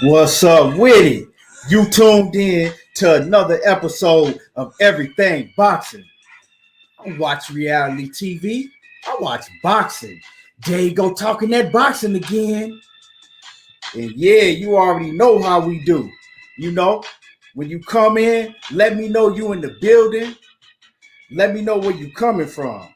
What's up with it? You tuned in to another episode of Everything Boxing. I watch reality TV. I watch boxing. There you go talking that boxing again. And yeah, you already know how we do. You know, when you come in, let me know you in the building. Let me know where you coming from.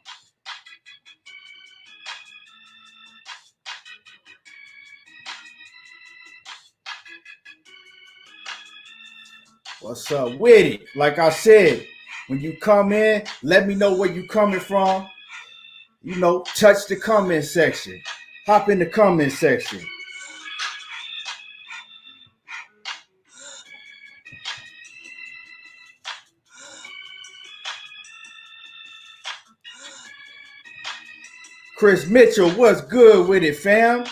What's up with it? Like I said, when you come in, let me know where you coming from. Touch the comment section. Hop in the comment section. Chris Mitchell, what's good with it, fam?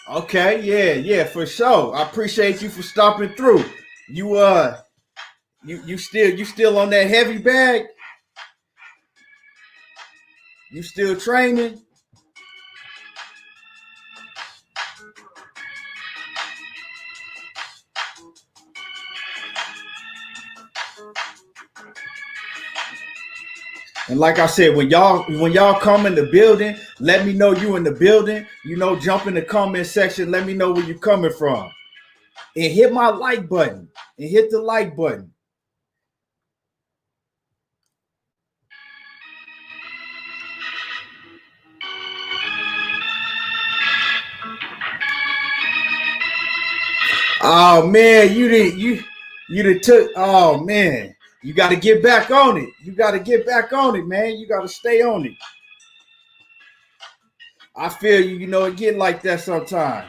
Okay, yeah, for sure. I appreciate you for stopping through. You you still on that heavy bag? You still training? And like I said, when y'all come in the building, let me know you in the building. Jump in the comment section. Let me know where you coming from, and hit my like button. And hit the like button. Oh man, you took. Oh man, you got to get back on it. You got to get back on it, man. You got to stay on it. I feel you. It get like that sometimes.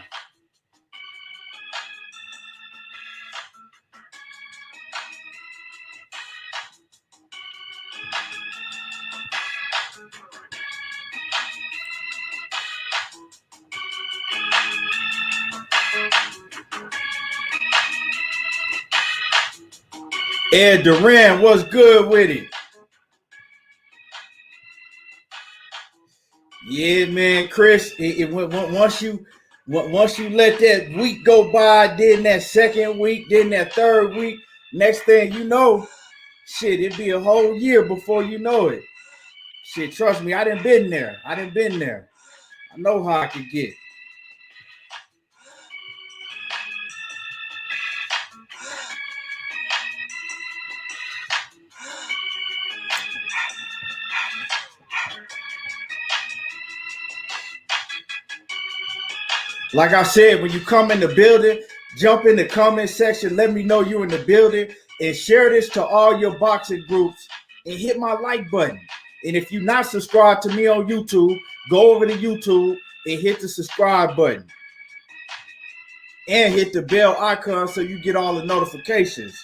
Ed Duran, what's good with it? Yeah, man, Chris. Once you let that week go by, then that second week, then that third week, next thing you know, shit, it'd be a whole year before you know it. Shit, trust me, I done been there. I know how I could get. Like I said, when you come in the building, jump in the comment section. Let me know you in the building and share this to all your boxing groups and hit my like button. And if you're not subscribed to me on YouTube, go over to YouTube and hit the subscribe button and hit the bell icon so you get all the notifications.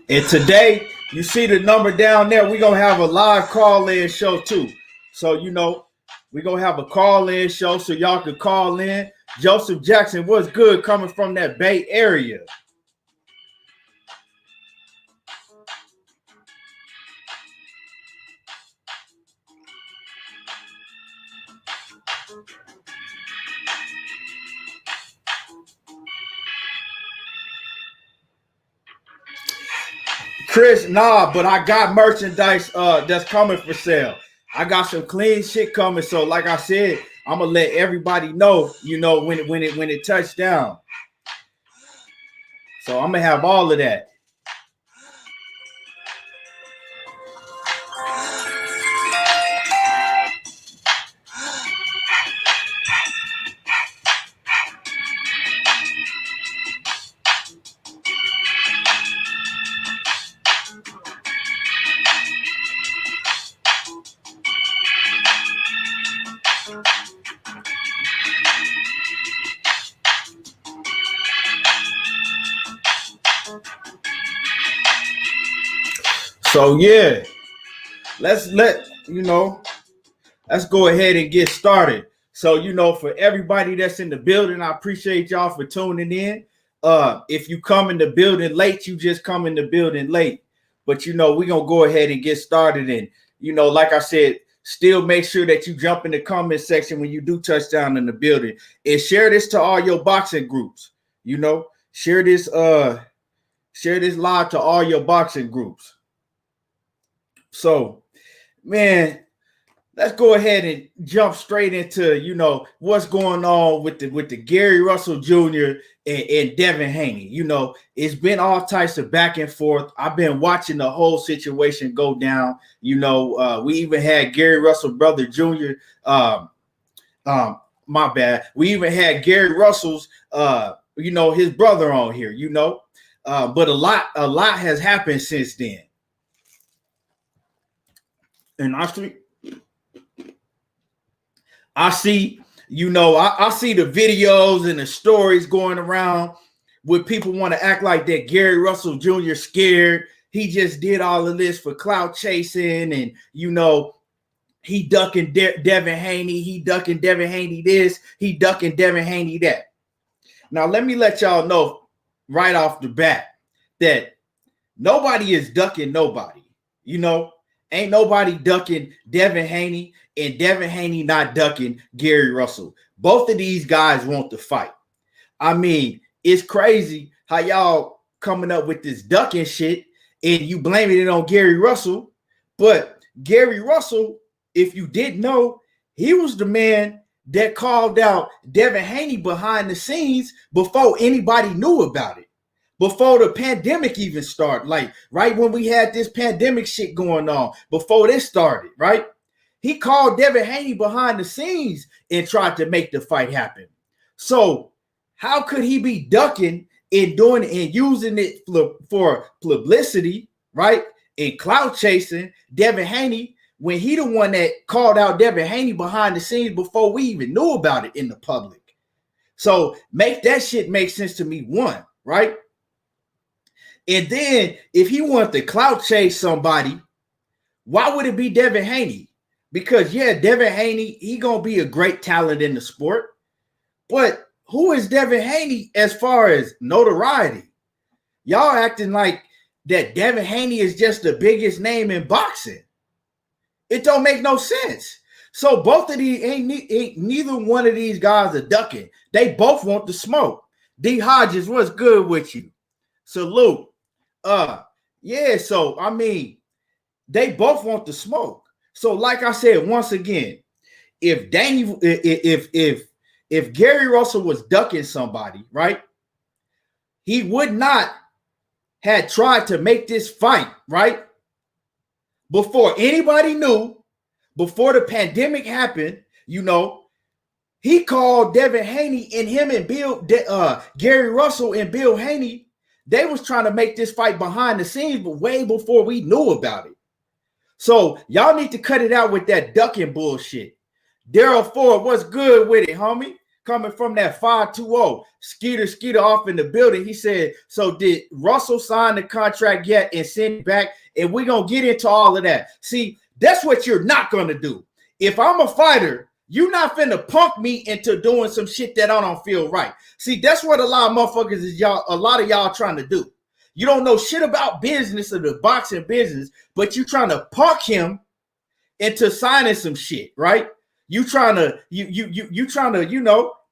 And today, you see the number down there, we're going to have a live call-in show too. So, we're going to have a call-in show so y'all can call in. Joseph Jackson, what's good coming from that Bay Area? Chris, nah, but I got merchandise that's coming for sale. I got some clean shit coming. So, like I said, I'm gonna let everybody know, when it touched down. So I'm gonna have all of that. So yeah, let's go ahead and get started. So, for everybody that's in the building, I appreciate y'all for tuning in. If you come in the building late, you just come in the building late. But, we're going to go ahead and get started. And, like I said, still make sure that you jump in the comment section when you do touch down in the building. And share this to all your boxing groups. Share this live to all your boxing groups. So, man, let's go ahead and jump straight into, what's going on with the Gary Russell Jr. and Devin Haney. It's been all types of back and forth. I've been watching the whole situation go down. We even had Gary Russell brother Jr. My bad. We even had Gary Russell's his brother on here, but a lot has happened since then. And I see, I see the videos and the stories going around where people want to act like that Gary Russell Jr. scared. He just did all of this for clout chasing, and he ducking Devin Haney. He ducking Devin Haney this. He ducking Devin Haney that. Now let me let y'all know right off the bat that nobody is ducking nobody. Ain't nobody ducking Devin Haney, and Devin Haney not ducking Gary Russell. Both of these guys want to fight. I mean, it's crazy how y'all coming up with this ducking shit and you blaming it on Gary Russell. But Gary Russell, if you didn't know, he was the man that called out Devin Haney behind the scenes before anybody knew about it. Before the pandemic even started, like right when we had this pandemic shit going on, before this started, right? He called Devin Haney behind the scenes and tried to make the fight happen. So how could he be ducking and doing it and using it for publicity, right? And clout chasing Devin Haney when he the one that called out Devin Haney behind the scenes before we even knew about it in the public. So make that shit make sense to me, one, right? And then if he wanted to clout chase somebody, why would it be Devin Haney? Because, yeah, Devin Haney, he going to be a great talent in the sport. But who is Devin Haney as far as notoriety? Y'all acting like that Devin Haney is just the biggest name in boxing. It don't make no sense. So both of these, ain't neither one of these guys are ducking. They both want the smoke. D. Hodges, what's good with you? Salute. Yeah, so I mean, they both want the smoke. So, like I said, once again, if Gary Russell was ducking somebody, right, he would not have tried to make this fight, right, before anybody knew, before the pandemic happened. He called Devin Haney, and him and Gary Russell and Bill Haney. They was trying to make this fight behind the scenes, but way before we knew about it. So y'all need to cut it out with that ducking bullshit. Daryl Ford, what's good with it, homie? Coming from that 520. Skeeter off in the building. He said, so did Russell sign the contract yet and send it back? And we're going to get into all of that. See, that's what you're not going to do. If I'm a fighter, you're not finna punk me into doing some shit that I don't feel right. See, that's what a lot of motherfuckers is a lot of y'all trying to do. You don't know shit about business or the boxing business, but you trying to punk him into signing some shit, right? You trying to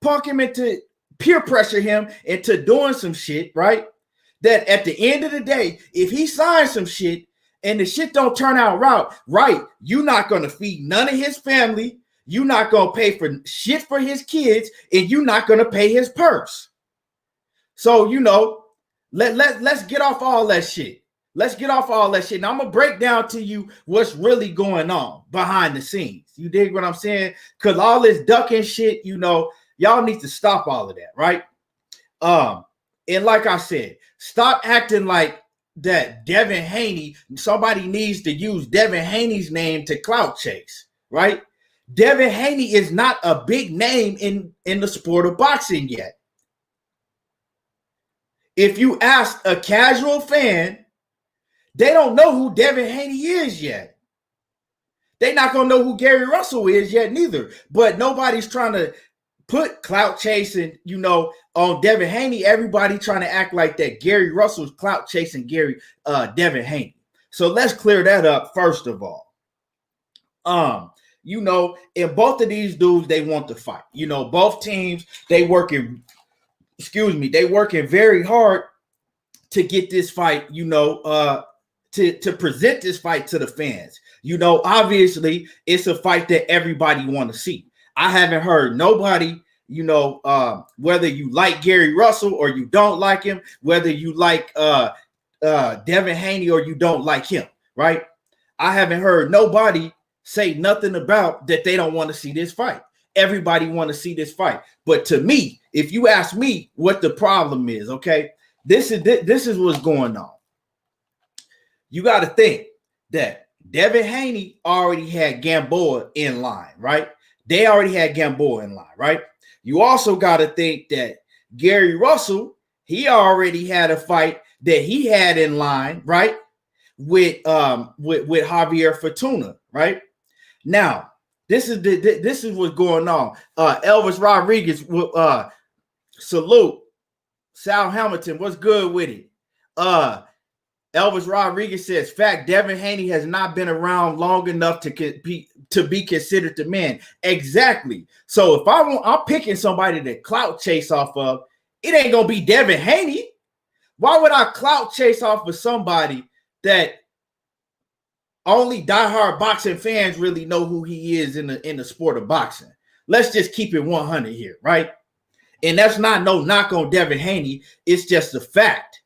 punk him into peer pressure him into doing some shit, right? That at the end of the day, if he signs some shit and the shit don't turn out right, you're not going to feed none of his family. You're not going to pay for shit for his kids, and you're not going to pay his purse. So, let's get off all that shit. Let's get off all that shit. Now I'm going to break down to you what's really going on behind the scenes. You dig what I'm saying? Because all this ducking shit, y'all need to stop all of that, right? And like I said, stop acting like that Devin Haney, somebody needs to use Devin Haney's name to clout chase, right? Devin Haney is not a big name in the sport of boxing yet. If you ask a casual fan, they don't know who Devin Haney is yet. They're not going to know who Gary Russell is yet neither. But nobody's trying to put clout chasing, on Devin Haney. Everybody trying to act like that Gary Russell's clout chasing Devin Haney. So let's clear that up first of all. And both of these dudes, they want to fight. Both teams, they working very hard to get this fight, to present this fight to the fans. Obviously, it's a fight that everybody want to see. I haven't heard nobody, whether you like Gary Russell or you don't like him, whether you like Devin Haney or you don't like him, right? I haven't heard nobody say nothing about that they don't want to see this fight. Everybody want to see this fight. But to me, if you ask me what the problem is, okay, this is what's going on. You got to think that Devin Haney already had Gamboa in line, right? They already had Gamboa in line, right? You also got to think that Gary Russell, he already had a fight that he had in line, right? With Javier Fortuna, right? Now, this is what's going on. Elvis Rodriguez, salute. Sal Hamilton, what's good with it? Elvis Rodriguez says, fact, Devin Haney has not been around long enough to be considered the man. Exactly. So if I'm picking somebody to clout chase off of, it ain't going to be Devin Haney. Why would I clout chase off of somebody that only diehard boxing fans really know who he is in the sport of boxing? Let's just keep it 100 here, right? And that's not no knock on Devin Haney. It's just a fact.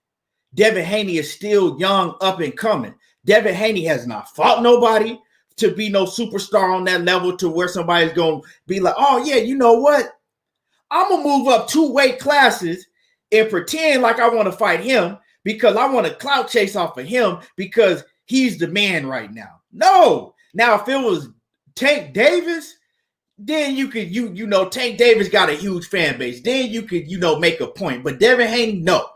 Devin Haney is still young, up and coming. Devin Haney has not fought nobody to be no superstar on that level to where somebody's going to be like, oh, yeah, you know what? I'm going to move up 2 weight classes and pretend like I want to fight him because I want to clout chase off of him because he's the man right now. No. Now, if it was Tank Davis, then you could, Tank Davis got a huge fan base. Then you could, make a point. But Devin Haney, no.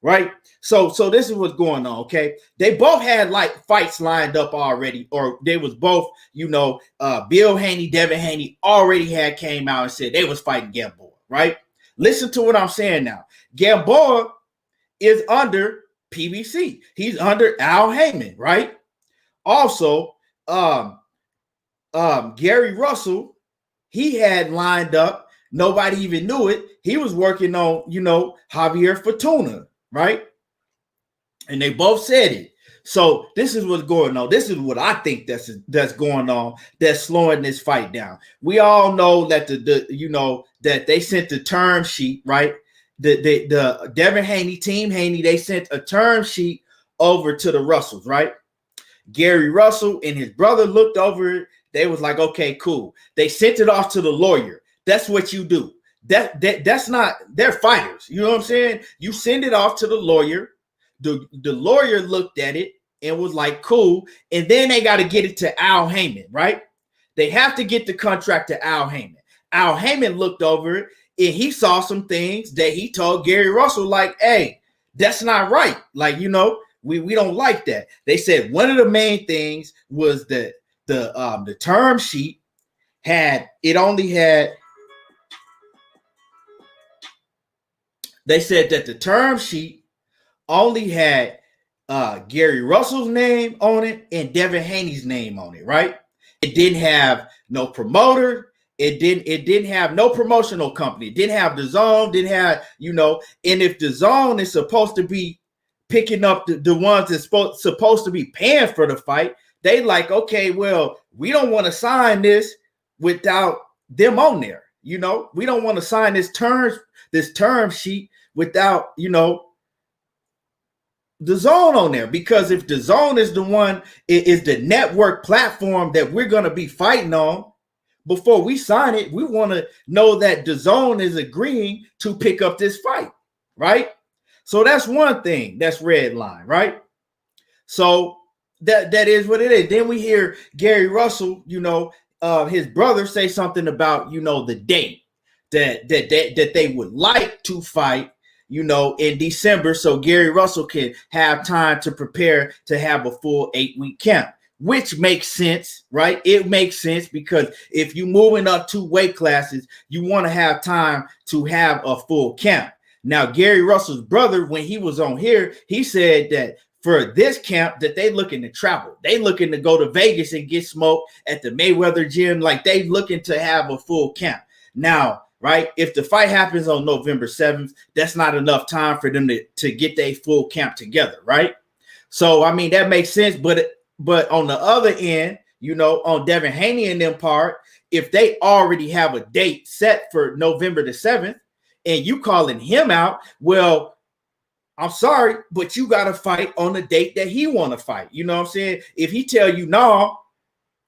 Right? So this is what's going on, okay? They both had like fights lined up already, or they was both, Bill Haney, Devin Haney already came out and said they was fighting Gamboa, right? Listen to what I'm saying now. Gamboa is under PBC. He's under Al Heyman, right? Also, Gary Russell, he had lined up. Nobody even knew it. He was working on, Javier Fortuna, right? And they both said it. So this is what's going on. This is what I think that's going on. That's slowing this fight down. We all know that that they sent the term sheet, right? The Devin Haney, Team Haney, they sent a term sheet over to the Russells, right? Gary Russell and his brother looked over it. They was like, okay, cool. They sent it off to the lawyer. That's what you do. That's not, they're fighters. You know what I'm saying? You send it off to the lawyer. The lawyer looked at it and was like, cool. And then they got to get it to Al Heyman, right? They have to get the contract to Al Heyman. Al Heyman looked over it and he saw some things that he told Gary Russell, like, hey, that's not right. Like, we don't like that. They said one of the main things was that the term sheet they said that the term sheet only had Gary Russell's name on it and Devin Haney's name on it, right? It didn't have no promoter. It didn't have no promotional company. It didn't have the zone, didn't have, and if the zone is supposed to be picking up the ones that's supposed to be paying for the fight. They like, okay, well, we don't want to sign this without them on there. You know, we don't want to sign this term sheet without, you know, the zone on there, because if the zone is the one, it is the network platform that we're going to be fighting on. Before we sign it, we want to know that the zone is agreeing to pick up this fight, right? So that's one thing, that's red line, right? So that is what it is. Then we hear Gary Russell, you know, his brother say something about, you know, the date that they would like to fight, you know, in December, so Gary Russell can have time to prepare to have a full 8-week camp, which makes sense, right? It makes sense, because if you're moving up 2 weight classes, you want to have time to have a full camp. Now, Gary Russell's brother, when he was on here, he said that for this camp that they looking to travel. They looking to go to Vegas and get smoked at the Mayweather gym. Like, they looking to have a full camp. Now, right, if the fight happens on November 7th, that's not enough time for them to get their full camp together, right? So, I mean, that makes sense. But on the other end, you know, on Devin Haney and them part, if they already have a date set for November the 7th and you calling him out, well, I'm sorry, but you got to fight on the date that he want to fight. You know what I'm saying? If he tell you, no,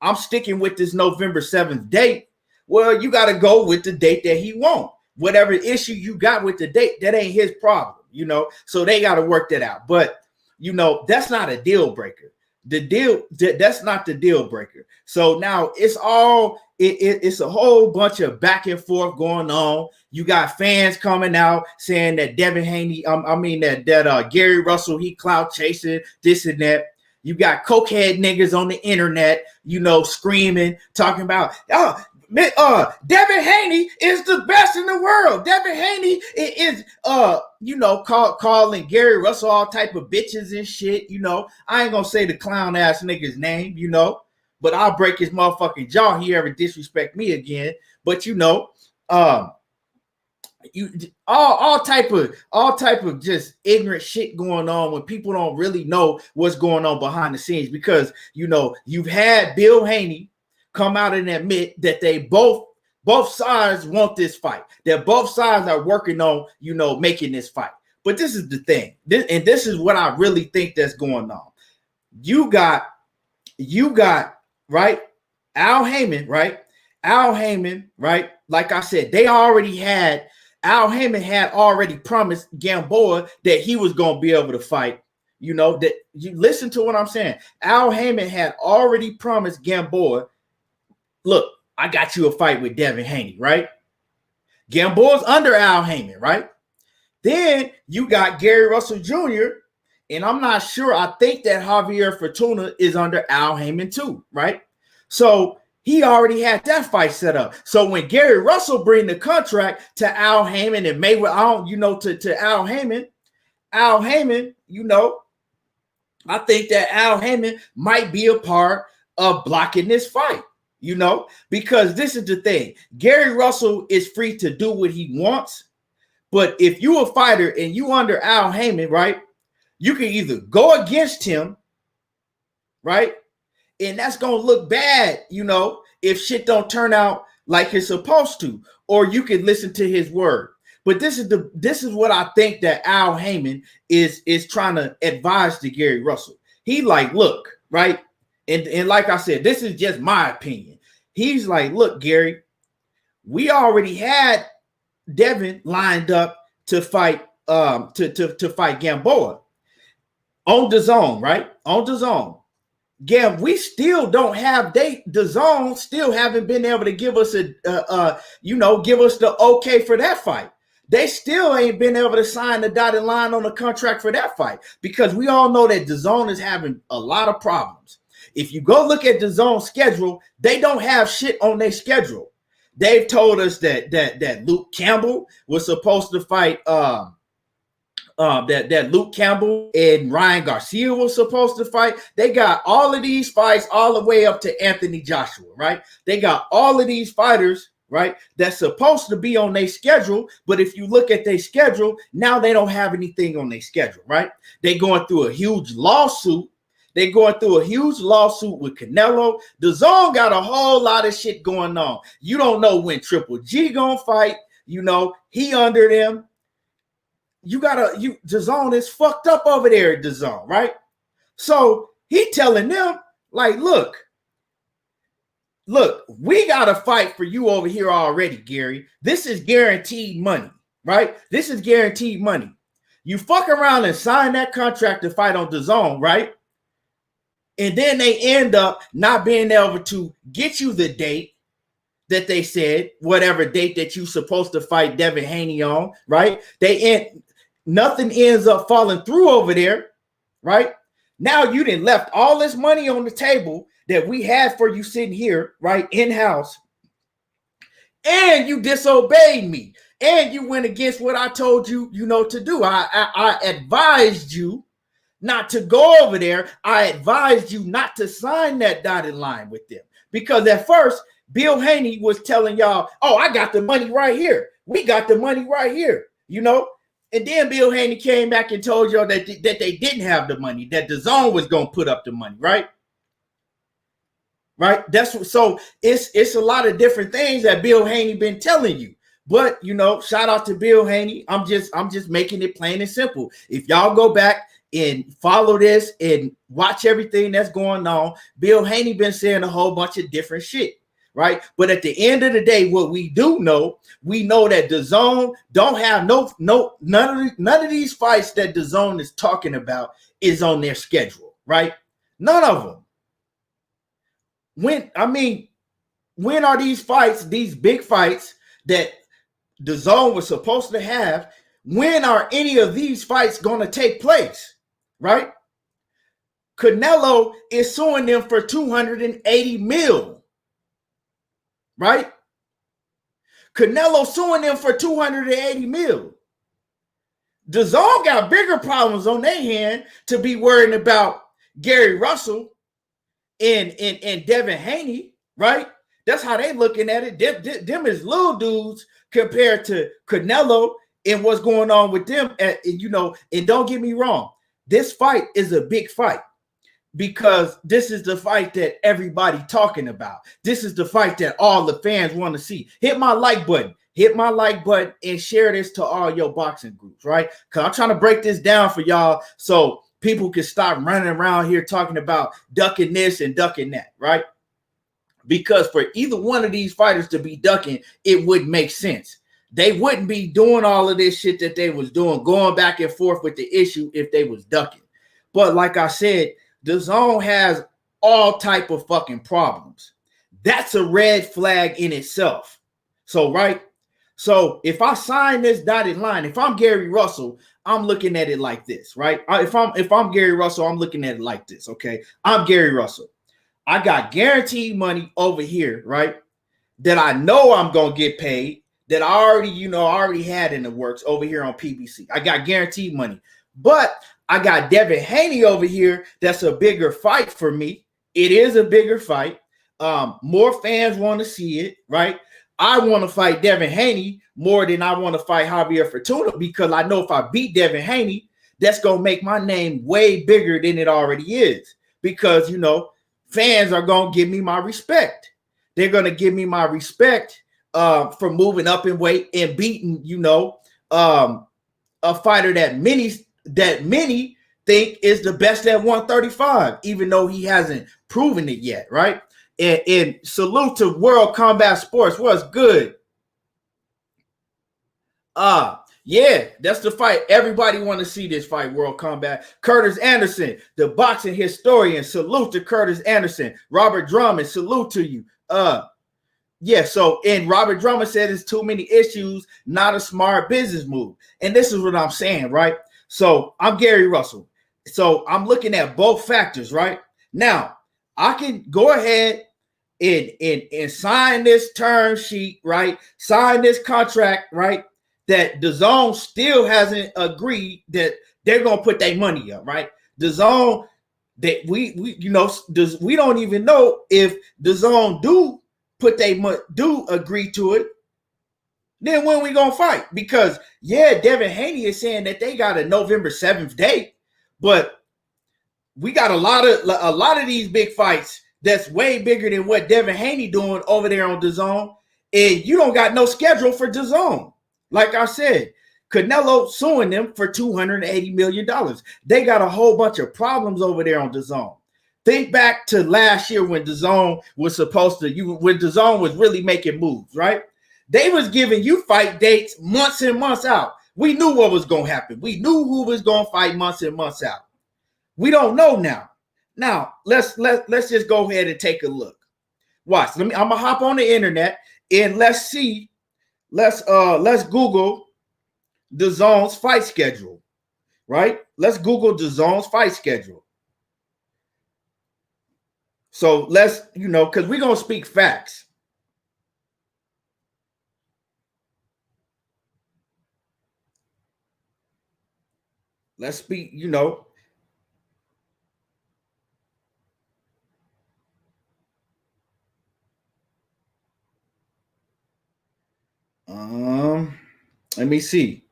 I'm sticking with this November 7th date, well, you got to go with the date that he want. Whatever issue you got with the date, that ain't his problem, you know? So they got to work that out. But, you know, that's not a deal breaker. That's not the deal breaker. So now it's all it's a whole bunch of back and forth going on. You got fans coming out saying that Devin Haney, that Gary Russell, he clout chasing this and that. You got cokehead niggas on the internet, you know, screaming, talking about, Devin Haney is the best in the world. Devin Haney is calling Gary Russell all type of bitches and shit. You know, I ain't gonna say the clown ass nigga's name, you know, but I'll break his motherfucking jaw if he ever disrespect me again. But you know, all type of just ignorant shit going on when people don't really know what's going on behind the scenes, because you know, you've had Bill Haney come out and admit that they both sides want this fight, that both sides are working on, you know, making this fight. But this is the thing, this is what I really think that's going on. You got right, Al Heyman, right, like I said, Al Heyman had already promised Gamboa that he was going to be able to fight. You know, that you listen to what I'm saying. Al Heyman had already promised Gamboa, look, I got you a fight with Devin Haney, right? Gamboa's under Al Heyman, right? Then you got Gary Russell Jr., and I'm not sure. I think that Javier Fortuna is under Al Heyman too, right? So he already had that fight set up. So when Gary Russell bring the contract to Al Heyman and Mayweather, to Al Heyman, you know, I think that Al Heyman might be a part of blocking this fight. You know, because this is the thing. Gary Russell is free to do what he wants. But if you a fighter and you under Al Heyman, right, you can either go against him, right, and that's going to look bad, you know, if shit don't turn out like it's supposed to, or you can listen to his word. But this is what I think that Al Heyman is trying to advise to Gary Russell. He like, look, right, and like I said, this is just my opinion. He's like, look, Gary, we already had Devin lined up to fight to fight Gamboa on the zone, right? On the zone. Gam, we still don't have the zone still haven't been able to give us give us the okay for that fight. They still ain't been able to sign the dotted line on the contract for that fight, because we all know that the zone is having a lot of problems. If you go look at the zone schedule, they don't have shit on their schedule. They've told us that Luke Campbell was supposed to fight. That Luke Campbell and Ryan Garcia was supposed to fight. They got all of these fights all the way up to Anthony Joshua, right? They got all of these fighters right? That's supposed to be on their schedule. But if you look at their schedule, now they don't have anything on their schedule, right? They're going through a huge lawsuit. They're going through a huge lawsuit with Canelo. DAZN got a whole lot of shit going on. You don't know when Triple G gonna fight. You know, he under them. DAZN is fucked up over there at DAZN, right? So he telling them, like, look, we got to fight for you over here already, Gary. This is guaranteed money, right? This is guaranteed money. You fuck around and sign that contract to fight on DAZN, right? And then they end up not being able to get you the date that they said, whatever date that you're supposed to fight Devin Haney on, right? Nothing ends up falling through over there, right? Now you done left all this money on the table that we had for you sitting here, right, in-house, and you disobeyed me, and you went against what I told you, to do. I advised you not to go over there. I advised you not to sign that dotted line with them, because at first Bill Haney was telling y'all, oh, I got the money right here. We got the money right here, And then Bill Haney came back and told y'all that they didn't have the money, that DAZN was going to put up the money, right? Right? So it's a lot of different things that Bill Haney been telling you. But, shout out to Bill Haney. I'm just making it plain and simple. If y'all go back and follow this and watch everything that's going on, Bill Haney been saying a whole bunch of different shit. Right. But at the end of the day, what we know that DAZN don't have none of these fights that DAZN is talking about is on their schedule. Right. None of them. When are these fights, these big fights that DAZN was supposed to have? When are any of these fights going to take place? Right. Canelo is suing them for $280 million. Right? Canelo suing them for $280 million. DAZN got bigger problems on their hand to be worrying about Gary Russell and Devin Haney, right? That's how they looking at it. Them is little dudes compared to Canelo and what's going on with them. And don't get me wrong, this fight is a big fight, because this is the fight that everybody talking about. This is the fight that all the fans want to see. Hit my like button, and share this to all your boxing groups, right? Because I'm trying to break this down for y'all so people can stop running around here talking about ducking this and ducking that, right? Because for either one of these fighters to be ducking, it wouldn't make sense. They wouldn't be doing all of this shit that they was doing, going back and forth with the issue if they was ducking. But like I said, DAZN has all type of fucking problems. That's a red flag in itself. So, right? So if I sign this dotted line, if I'm Gary Russell, I'm looking at it like this, right? If I'm Gary Russell, I'm looking at it like this, okay? I'm Gary Russell. I got guaranteed money over here, right? That I know I'm going to get paid, that I already had in the works over here on PBC. I got guaranteed money. But I got Devin Haney over here. That's a bigger fight for me. It is a bigger fight. More fans want to see it, right? I want to fight Devin Haney more than I want to fight Javier Fortuna, because I know if I beat Devin Haney, that's going to make my name way bigger than it already is, because, fans are going to give me my respect. They're going to give me my respect for moving up in weight and beating, a fighter that many think is the best at 135, even though he hasn't proven it yet, right? And salute to World Combat Sports. What's good? Yeah, that's the fight. Everybody want to see this fight, World Combat. Curtis Anderson, the boxing historian. Salute to Curtis Anderson. Robert Drummond, salute to you. Yeah, so, and Robert Drummond said there's too many issues, not a smart business move. And this is what I'm saying, right? So I'm Gary Russell. So I'm looking at both factors, right? Now, I can go ahead and sign this term sheet, right? Sign this contract, right? That DAZN still hasn't agreed that they're gonna put their money up, right? DAZN, that we don't even know if DAZN do do agree to it, then when we gonna fight? Because Devin Haney is saying that they got a November 7th date, but we got a lot of these big fights that's way bigger than what Devin Haney doing over there on DAZN, and you don't got no schedule for DAZN. Like I said, Canelo suing them for $280 million. They got a whole bunch of problems over there on DAZN. Think back to last year when DAZN was when DAZN was really making moves, right? They was giving you fight dates months and months out. We knew what was going to happen. We knew who was going to fight months and months out. We don't know now. Now, let's just go ahead and take a look. Watch. I'm going to hop on the internet and let's see. Let's Google DAZN's fight schedule, right? Let's Google DAZN's fight schedule. So let's, because we're going to speak facts. Let's speak, let me see.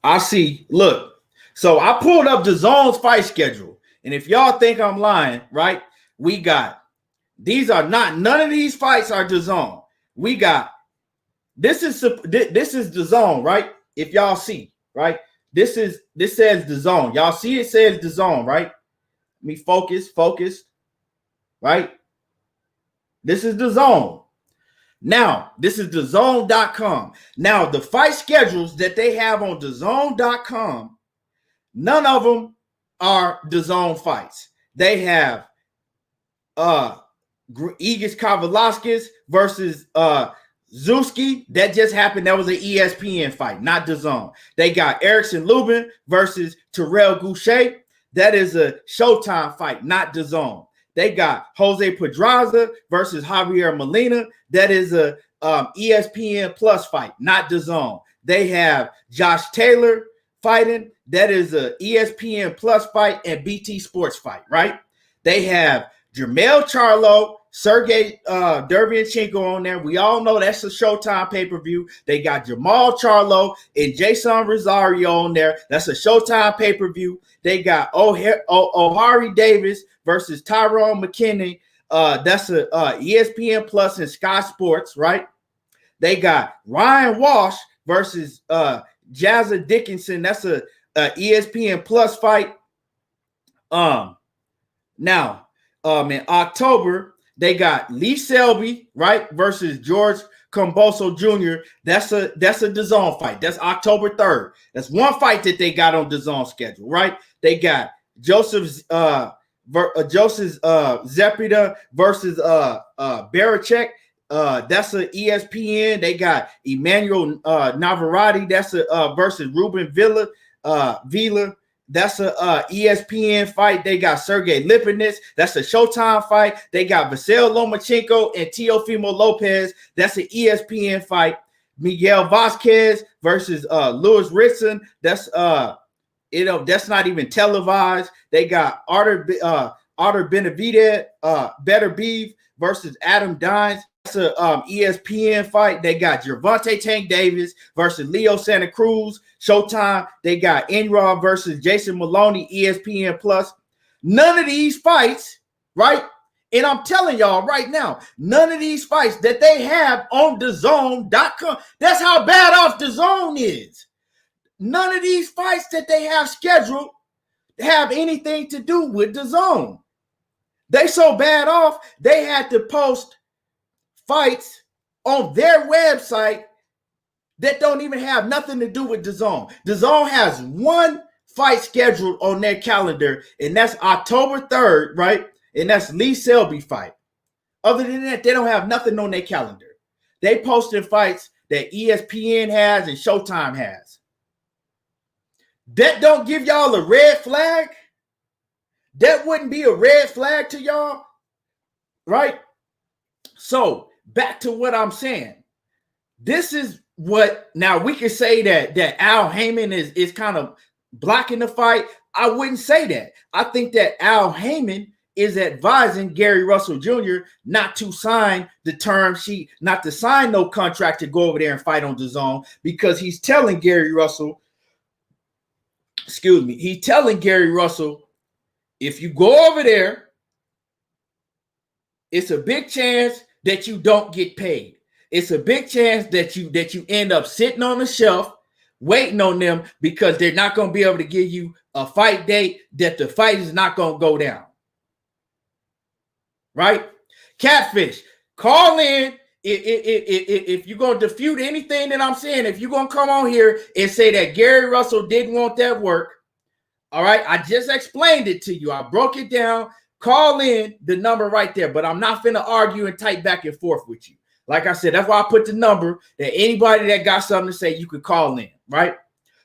I see. Look, so I pulled up DAZN's fight schedule, and if y'all think I'm lying, right? We got none of these fights are DAZN. We got this is DAZN, right? If y'all see, right? This says DAZN. Y'all see it says DAZN, right? Let me focus, right? This is DAZN. Now, this is DAZN.com. Now, the fight schedules that they have on DAZN.com, none of them are DAZN fights. They have Igis Kavalaskis versus Zuski. That just happened. That was an ESPN fight, not DAZN. They got Erickson Lubin versus Terrell Goucher. That is a Showtime fight, not DAZN. They got Jose Pedraza versus Javier Molina. That is a ESPN Plus fight, not DAZN. They have Josh Taylor fighting. That is a ESPN Plus fight and BT Sports fight, right? They have Jermell Charlo, Sergey Derevyanchenko on there. We all know that's a Showtime pay-per-view. They got Jamal Charlo and Jason Rosario on there. That's a Showtime pay-per-view. They got O'Hari Davis versus Tyrone McKinney. That's a ESPN Plus and Sky Sports, right? They got Ryan Walsh versus Jazza Dickinson. That's a ESPN Plus fight. Now, in October, they got Lee Selby, right, versus George Comboso Jr. That's a DAZN fight. That's October 3rd. That's one fight that they got on DAZN schedule, right? They got Joseph Zepeda versus Barachek. That's a ESPN. They got Emmanuel Navarrete. That's a versus Ruben Villa. That's a ESPN fight. They got Sergey Lipinets. That's a Showtime fight. They got Vasyl Lomachenko and Teofimo Lopez. That's an ESPN fight. Miguel Vasquez versus Louis Ritson. That's that's not even televised. They got Artur Benavidez, Better Beef versus Adam Dines. That's a ESPN fight. They got Gervonta Tank Davis versus Leo Santa Cruz. Showtime. They got Enrod versus Jason Maloney, ESPN Plus. None of these fights, right? And I'm telling y'all right now, none of these fights that they have on DAZN.com, that's how bad off DAZN is. None of these fights that they have scheduled have anything to do with DAZN. They so bad off, they had to post fights on their website that don't even have nothing to do with DAZN. DAZN has one fight scheduled on their calendar, and that's October 3rd, right? And that's Lee Selby fight. Other than that, they don't have nothing on their calendar. They posted fights that ESPN has and Showtime has. That don't give y'all a red flag? That wouldn't be a red flag to y'all, right? So back to what I'm saying. This is what, now we can say that Al Heyman is kind of blocking the fight. I wouldn't say that. I think that Al Heyman is advising Gary Russell Jr. not to sign the term sheet, not to sign no contract to go over there and fight on DAZN, because he's telling Gary Russell, he's telling Gary Russell, if you go over there, it's a big chance that you don't get paid. It's a big chance that you end up sitting on the shelf waiting on them because they're not going to be able to give you a fight date, that the fight is not going to go down. Right? Catfish, call in if you're going to dispute anything that I'm saying. If you're going to come on here and say that Gary Russell didn't want that work, all right, I just explained it to you. I broke it down. Call in the number right there, but I'm not finna argue and type back and forth with you. Like I said, that's why I put the number that anybody that got something to say, you could call in, right?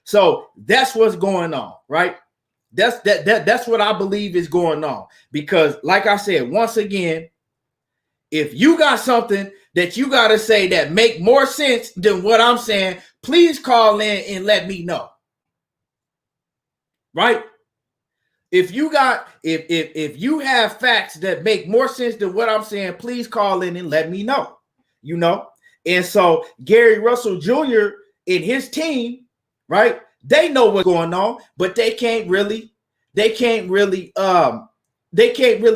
So that's what's going on, right? That's what I believe is going on. Because like I said, once again, if you got something that you got to say that make more sense than what I'm saying, please call in and let me know. Right? If you got, if you have facts that make more sense than what I'm saying, please call in and let me know, you know? And so Gary Russell Jr. and his team, right? They know what's going on, but they can't really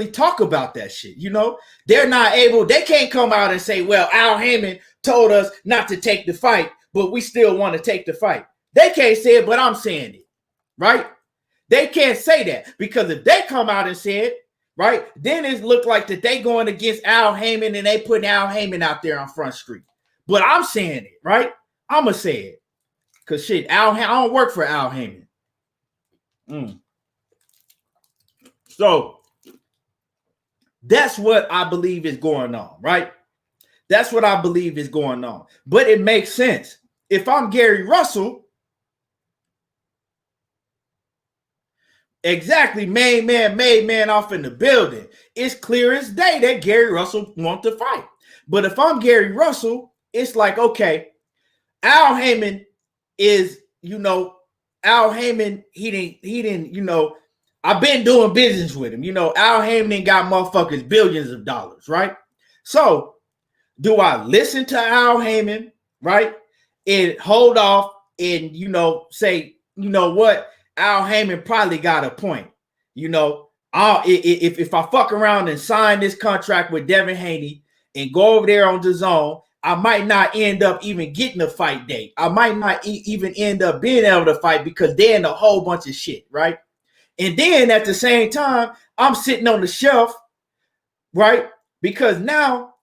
talk about that shit. You know, they're not able, they can't come out and say, well, Al Haymon told us not to take the fight, but we still want to take the fight. They can't say it, but I'm saying it, right? They can't say that, because if they come out and say it, right, then it look like that they going against Al Haymon and they putting Al Haymon out there on Front Street. But I'm saying it, right? I'm going to say it. Because shit, I don't work for Al Haymon. So that's what I believe is going on, right? That's what I believe is going on. But it makes sense. If I'm Gary Russell, exactly, made man off in the building. It's clear as day that Gary Russell wants to fight. But if I'm Gary Russell, it's like, okay, Al Haymon is, you know, Al Haymon, he didn't, you know, I've been doing business with him. You know, Al Haymon got motherfuckers billions of dollars, right? So do I listen to Al Haymon, right? And hold off and, you know, say, you know what? Al Haymon probably got a point. You know, if I fuck around and sign this contract with Devin Haney and go over there on DAZN, I might not end up even getting a fight date. I might not even end up being able to fight because they're in a whole bunch of shit, right? And then at the same time, I'm sitting on the shelf, right? Because now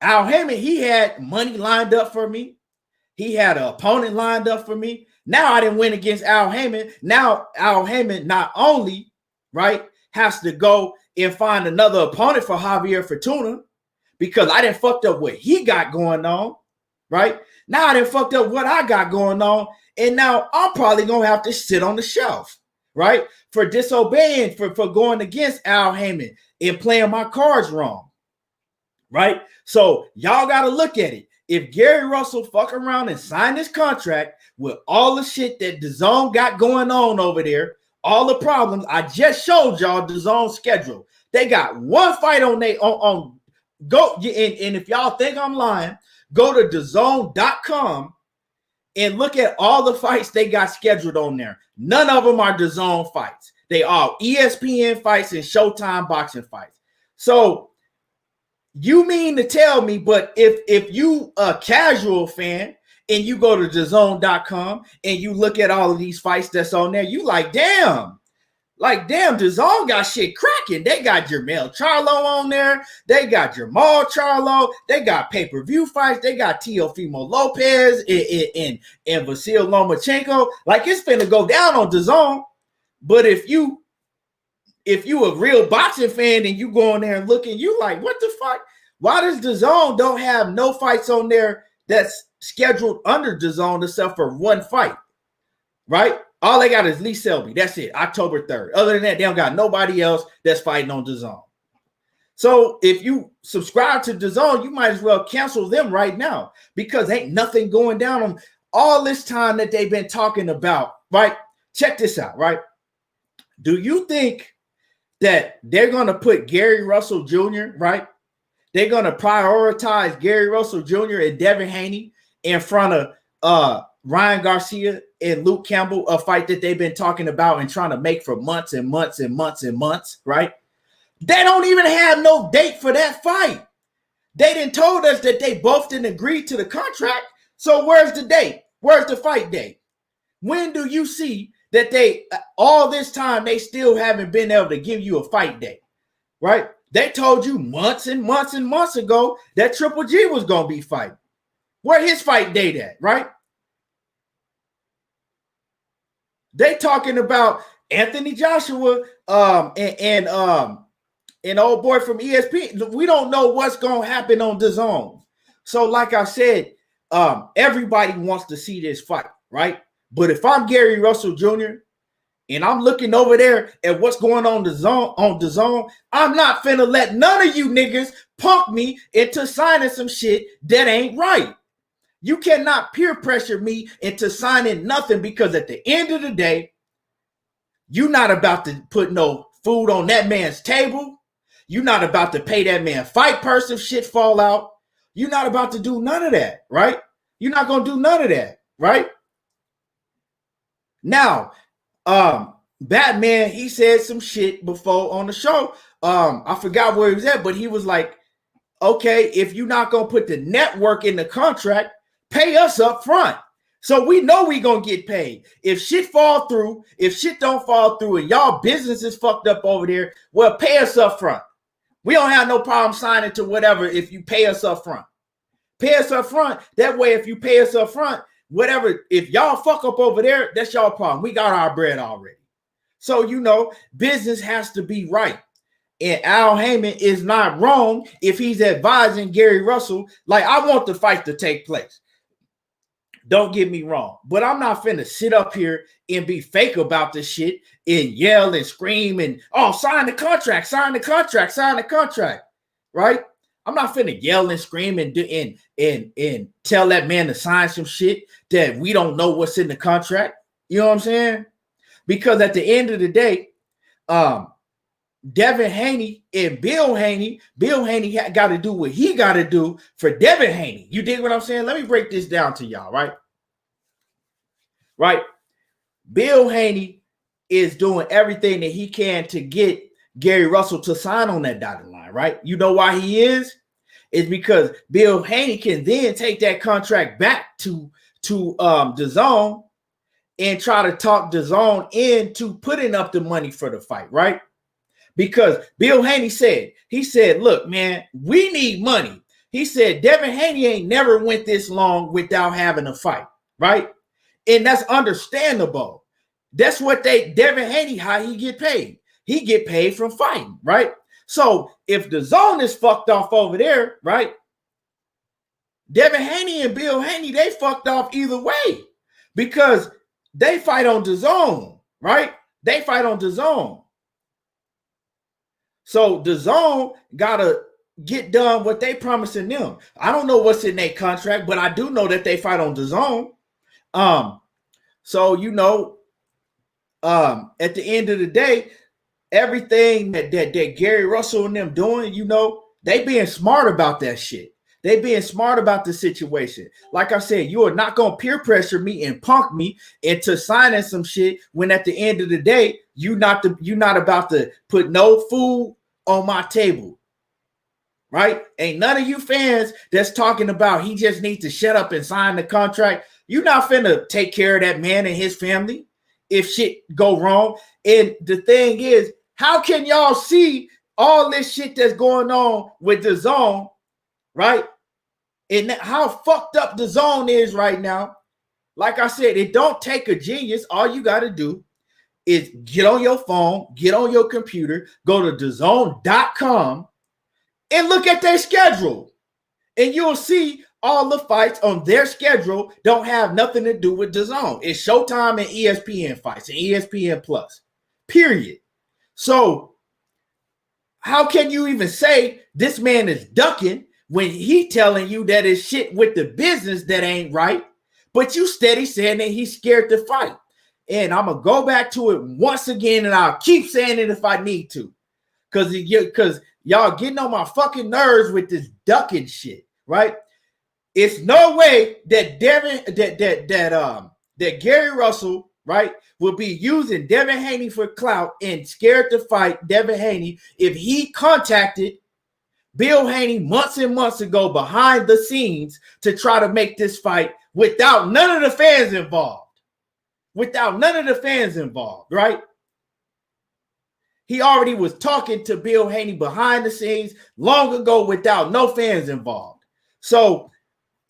Al Haymon, he had money lined up for me. He had an opponent lined up for me. Now I didn't win against Al Haymon. Now Al Haymon not only, right, has to go and find another opponent for Javier Fortuna, because I didn't fucked up what he got going on, right? Now I didn't fucked up what I got going on, and now I'm probably gonna have to sit on the shelf, right? For disobeying, for going against Al Haymon and playing my cards wrong, right? So y'all gotta look at it. If Gary Russell fuck around and sign this contract with all the shit that DAZN got going on over there, all the problems, I just showed y'all DAZN's schedule. They got one fight on go, and if y'all think I'm lying, go to DAZN.com and look at all the fights they got scheduled on there. None of them are DAZN fights. They are ESPN fights and Showtime boxing fights. So you mean to tell me, but if you a casual fan and you go to DAZN.com and you look at all of these fights that's on there, you like, damn, DAZN got shit cracking. They got Jermell Charlo on there. They got Jamal Charlo. They got pay-per-view fights. They got Teofimo Lopez and Vasil Lomachenko. Like, it's finna go down on DAZN. But if you a real boxing fan and you go in there and looking, you like, what the fuck? Why does DAZN don't have no fights on there that's scheduled under DAZN except for one fight, right? All they got is Lee Selby. That's it, October 3rd. Other than that, they don't got nobody else that's fighting on DAZN. So if you subscribe to DAZN, you might as well cancel them right now, because ain't nothing going down on all this time that they've been talking about, right? Check this out, right? Do you think that they're going to put Gary Russell Jr., right? They're going to prioritize Gary Russell Jr. and Devin Haney in front of Ryan Garcia and Luke Campbell, a fight that they've been talking about and trying to make for months and months and months and months, right? They don't even have no date for that fight. They didn't told us that they both didn't agree to the contract. So where's the date? Where's the fight date? When do you see that they, all this time, they still haven't been able to give you a fight date, right? They told you months and months and months ago that Triple G was going to be fighting. Where his fight date at, right? They talking about Anthony Joshua and old boy from ESPN. We don't know what's going to happen on DAZN. So like I said, everybody wants to see this fight, right? But if I'm Gary Russell Jr. and I'm looking over there at what's going on DAZN, I'm not finna let none of you niggas punk me into signing some shit that ain't right. You cannot peer pressure me into signing nothing, because at the end of the day, you're not about to put no food on that man's table. You're not about to pay that man fight purse if shit fall out. You're not about to do none of that, right? You're not going to do none of that, right? Now, Batman, he said some shit before on the show. I forgot where he was at, but he was like, okay, if you're not going to put the network in the contract, pay us up front. So we know we going to get paid. If shit fall through, if shit don't fall through and y'all business is fucked up over there, well, pay us up front. We don't have no problem signing to whatever if you pay us up front. Pay us up front. That way, if you pay us up front, whatever, if y'all fuck up over there, that's y'all problem. We got our bread already. So, you know, business has to be right. And Al Heyman is not wrong if he's advising Gary Russell, like, I want the fight to take place. Don't get me wrong, but I'm not finna sit up here and be fake about this shit and yell and scream and, oh, sign the contract, sign the contract, sign the contract, right? I'm not finna yell and scream and tell that man to sign some shit that we don't know what's in the contract. You know what I'm saying? Because at the end of the day, Devin Haney and Bill Haney got to do what he got to do for Devin Haney. You dig what I'm saying? Let me break this down to y'all, right? Right. Bill Haney is doing everything that he can to get Gary Russell to sign on that dotted line, right? You know why he is? It's because Bill Haney can then take that contract back to DAZN and try to talk DAZN into putting up the money for the fight, right? Because Bill Haney said, look, man, we need money. He said, Devin Haney ain't never went this long without having a fight, right? And that's understandable. That's what Devin Haney, how he get paid. He get paid from fighting, right? So if DAZN is fucked off over there, right? Devin Haney and Bill Haney, they fucked off either way because they fight on DAZN, right? They fight on DAZN. So DAZN gotta get done what they promising them. I don't know what's in their contract, but I do know that they fight on DAZN. So you know, at the end of the day, everything that Gary Russell and them doing, you know, they being smart about that shit. They being smart about the situation. Like I said, you are not gonna peer pressure me and punk me into signing some shit when at the end of the day, you're not about to put no food on my table, right? Ain't none of you fans that's talking about he just needs to shut up and sign the contract. You're not finna take care of that man and his family if shit go wrong. And the thing is, how can y'all see all this shit that's going on with DAZN, right? And how fucked up DAZN is right now. Like I said, it don't take a genius. All you got to do is get on your phone, get on your computer, go to DAZN.com and look at their schedule. And you'll see all the fights on their schedule don't have nothing to do with DAZN. It's Showtime and ESPN fights and ESPN Plus, period. So how can you even say this man is ducking when he telling you that it's shit with the business that ain't right, but you steady saying that he's scared to fight? And I'm going to go back to it once again, and I'll keep saying it if I need to. because y'all getting on my fucking nerves with this ducking shit, right? It's no way that that Gary Russell, right, will be using Devin Haney for clout and scared to fight Devin Haney if he contacted Bill Haney months and months ago behind the scenes to try to make this fight without none of the fans involved. Without none of the fans involved, right? He already was talking to Bill Haney behind the scenes long ago without no fans involved. So,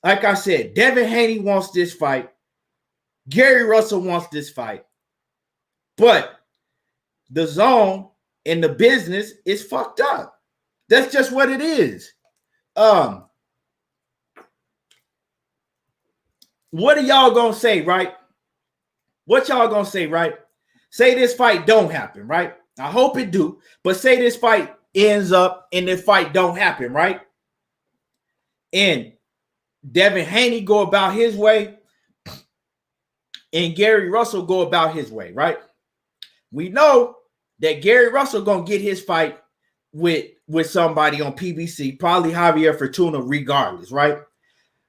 like I said, Devin Haney wants this fight. Gary Russell wants this fight. But the zone and the business is fucked up. That's just what it is. What are y'all gonna say, right? What y'all gonna say, right? Say this fight don't happen, right? I hope it do, but say this fight ends up and this fight don't happen, right? And Devin Haney go about his way and Gary Russell go about his way, right? We know that Gary Russell gonna get his fight with somebody on PBC, probably Javier Fortuna, regardless, right?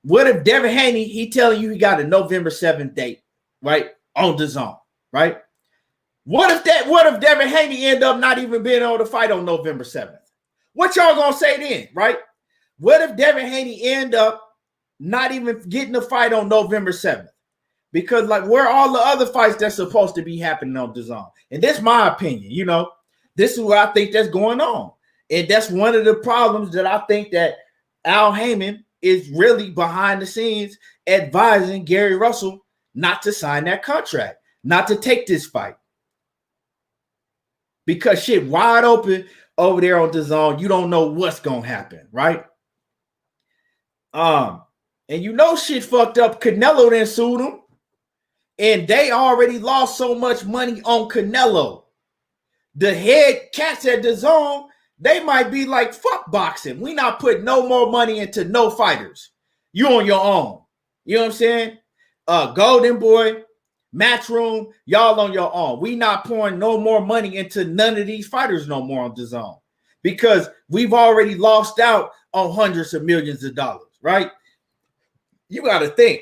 What if Devin Haney, he telling you he got a November 7th date, right? On the zone, right? What if Devin Haney end up not even being able to fight on November 7th? What y'all gonna say then, right? What if Devin Haney end up not even getting a fight on November 7th? Because like where are all the other fights that's supposed to be happening on the zone? And that's my opinion, you know. This is what I think that's going on. And that's one of the problems that I think that Al Heyman is really behind the scenes advising Gary Russell not to sign that contract, not to take this fight. Because shit wide open over there on the zone, you don't know what's going to happen, right? And you know shit fucked up. Canelo then sued him. And they already lost so much money on Canelo. The head cats at the zone, they might be like, fuck boxing. We not putting no more money into no fighters. You on your own. You know what I'm saying? Golden Boy, Matchroom, y'all on your own. We not pouring no more money into none of these fighters no more on the zone. Because we've already lost out on hundreds of millions of dollars, right? You got to think.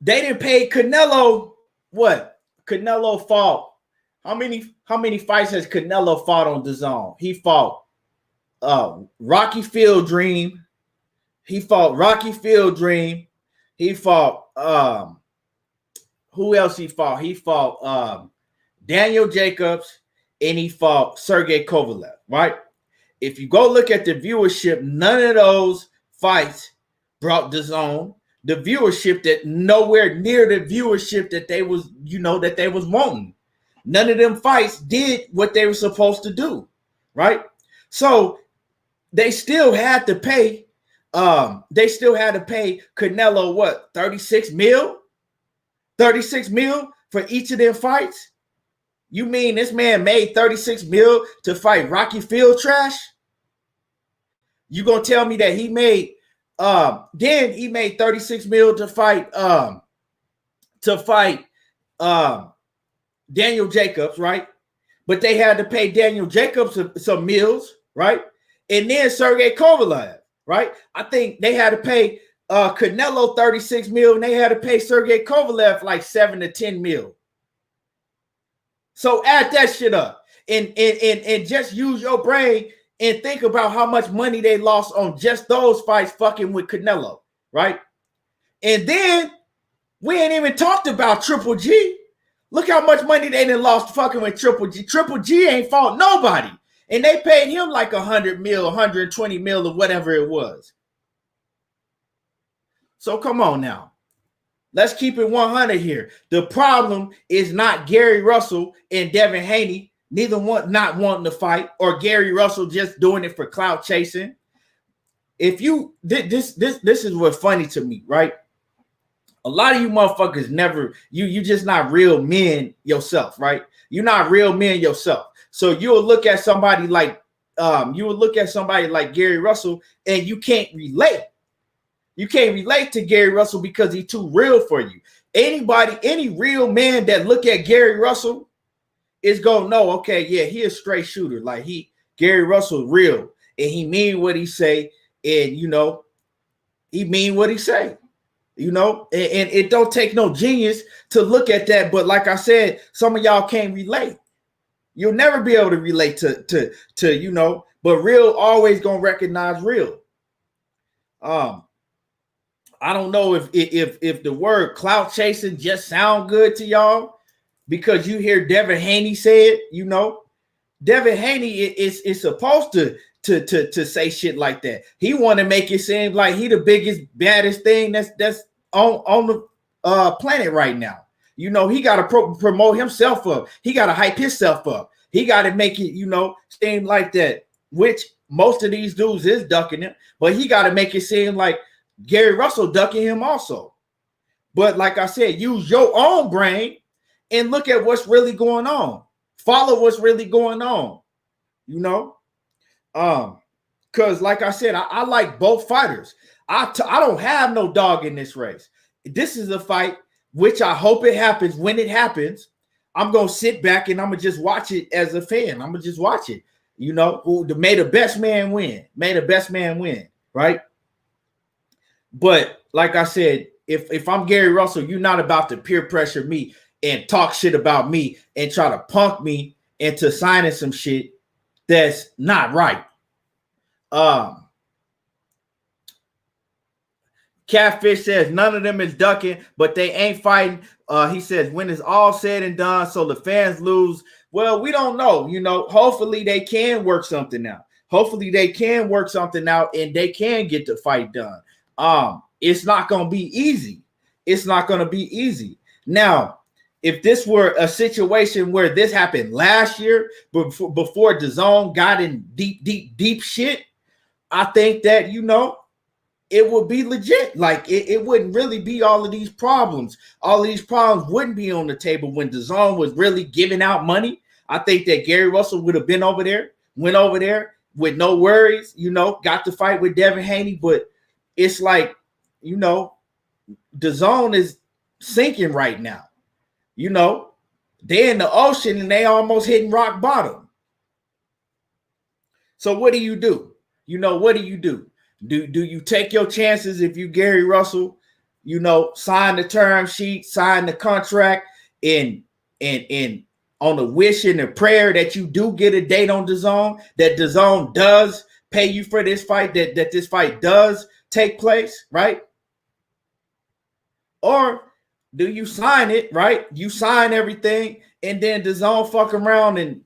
They didn't pay Canelo what? Canelo fought. How many fights has Canelo fought on the zone? He fought Rocky Field Dream. He fought Rocky Field Dream. He fought who else he fought? He fought Daniel Jacobs and he fought Sergey Kovalev, right? If you go look at the viewership, none of those fights brought the zone the viewership that nowhere near the viewership that they was, that they was wanting. None of them fights did what they were supposed to do, right? So they still had to pay. Canelo what? 36 mil? 36 mil for each of them fights? You mean this man made 36 mil to fight Rocky Field Trash? You gonna tell me that he made then he made 36 mil to fight Daniel Jacobs, right? But they had to pay Daniel Jacobs some meals, right? And then Sergey Kovalev, right? I think they had to pay Canelo 36 mil and they had to pay Sergey Kovalev like 7 to 10 mil. So add that shit up and just use your brain and think about how much money they lost on just those fights fucking with Canelo, right? And then we ain't even talked about Triple G. Look how much money they done lost fucking with Triple G. Triple G ain't fought nobody. And they paid him like 100 mil, 120 mil or whatever it was. So come on now. Let's keep it 100 here. The problem is not Gary Russell and Devin Haney, neither one not wanting to fight, or Gary Russell just doing it for clout chasing. If you this is what's funny to me, right? A lot of you motherfuckers never, you just not real men yourself, right? You're not real men yourself. So you'll look at somebody like Gary Russell and you can't relate. You can't relate to Gary Russell because he's too real for you. Any real man that look at Gary Russell is gonna know, okay, yeah, he a straight shooter. Like Gary Russell real, and he mean what he say, and he mean what he say. And it don't take no genius to look at that. But like I said, some of y'all can't relate. You'll never be able to relate to but real always gonna recognize real. I don't know if the word clout chasing just sound good to y'all because you hear Devin Haney say it. Devin Haney is supposed to say shit like that. He want to make it seem like he the biggest, baddest thing that's on the planet right now. He got to promote himself up. He got to hype himself up. He got to make it, seem like that, which most of these dudes is ducking him, but he got to make it seem like Gary Russell ducking him also. But like I said, use your own brain and look at what's really going on. Follow what's really going on, because like I said, I like both fighters. I don't have no dog in this race. This is a fight which I hope it happens. When it happens, I'm gonna sit back and I'm gonna just watch it as a fan. I'm gonna just watch it. May the best man win. May the best man win, right? But like I said, if I'm Gary Russell, you're not about to peer pressure me and talk shit about me and try to punk me into signing some shit that's not right. Catfish says none of them is ducking, but they ain't fighting. He says when it's all said and done, so the fans lose. Well, we don't know. Hopefully they can work something out. Hopefully they can work something out and they can get the fight done. It's not going to be easy. It's not going to be easy. Now, if this were a situation where this happened last year, before DAZN got in deep shit, I think that, it would be legit. Like it wouldn't really be all of these problems. All of these problems wouldn't be on the table when DAZN was really giving out money. I think that Gary Russell would have been over there, went over there with no worries, got to fight with Devin Haney. But it's like, DAZN is sinking right now. They're in the ocean and they almost hitting rock bottom. So what do you do? What do you do? Do you take your chances if you Gary Russell, sign the term sheet, sign the contract, and on the wish and the prayer that you do get a date on DAZN, that DAZN does pay you for this fight, that this fight does take place, right? Or do you sign it, right? You sign everything, and then DAZN fuck around and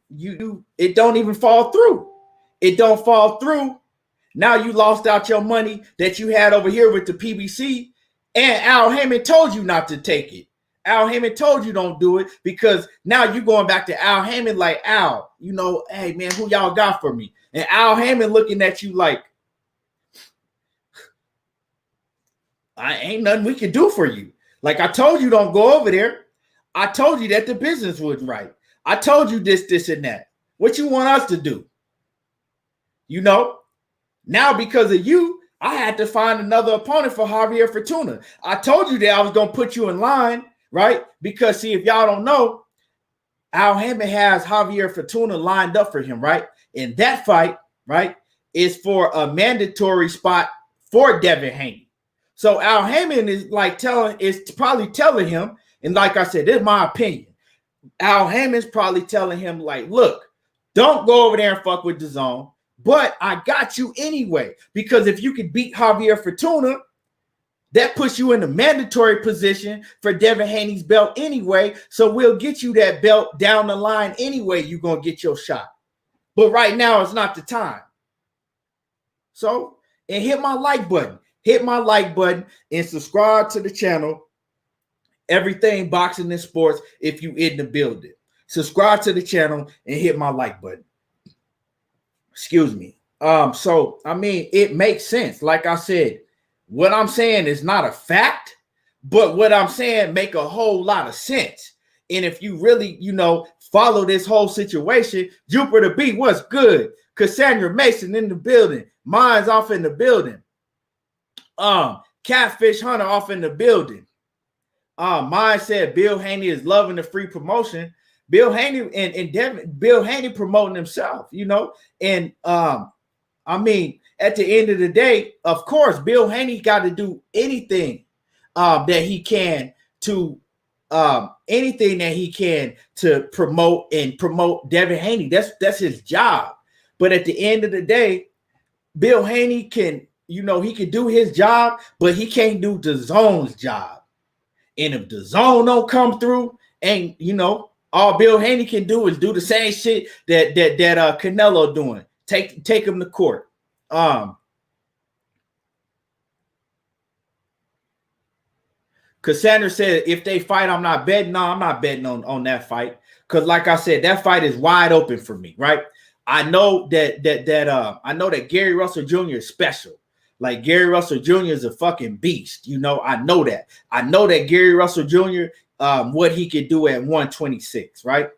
it don't even fall through. It don't fall through. Now you lost out your money that you had over here with the PBC, and Al Haymon told you not to take it. Al Haymon told you don't do it because now you going back to Al Haymon like, Al, hey man, who y'all got for me? And Al Haymon looking at you like, I ain't nothing we can do for you. Like I told you don't go over there. I told you that the business wasn't right. I told you this, and that. What you want us to do? Now because of you, I had to find another opponent for Javier Fortuna. I told you that I was going to put you in line, right? Because see, if y'all don't know, Al Haymon has Javier Fortuna lined up for him, right? And that fight, right, is for a mandatory spot for Devin Haney. So Al Haymon is probably telling him, and like I said, this is my opinion. Al Heyman's probably telling him, like, look, don't go over there and fuck with DAZN, but I got you anyway. Because if you could beat Javier Fortuna, that puts you in the mandatory position for Devin Haney's belt anyway. So we'll get you that belt down the line anyway. You're going to get your shot. But right now, it's not the time. So, and hit my like button. Hit my like button and subscribe to the channel. Everything Boxing and Sports if you in the building. Subscribe to the channel and hit my like button. Excuse me. So, I mean, it makes sense. Like I said, what I'm saying is not a fact, but what I'm saying make a whole lot of sense. And if you really, follow this whole situation, Jupiter B, what's good? Cassandra Mason in the building. Mine's off in the building. Catfish Hunter off in the building. Mine said Bill Haney is loving the free promotion. Bill Haney and Bill Haney promoting himself, you know, and I mean, at the end of the day, of course, Bill Haney got to do anything that he can to promote Devin Haney. That's his job. But at the end of the day, Bill Haney can, you know, he can do his job, but he can't do the zone's job. And if the zone don't come through, and you know, all Bill Haney can do is do the same shit that Canelo doing. Take him to court. Cassandra said, if they fight, I'm not betting. No, I'm not betting on that fight. Because like I said, that fight is wide open for me, right? I know that Gary Russell Jr. is special. Like Gary Russell Jr. is a fucking beast. You know, I know that. I know that Gary Russell Jr. What he could do at 126, right?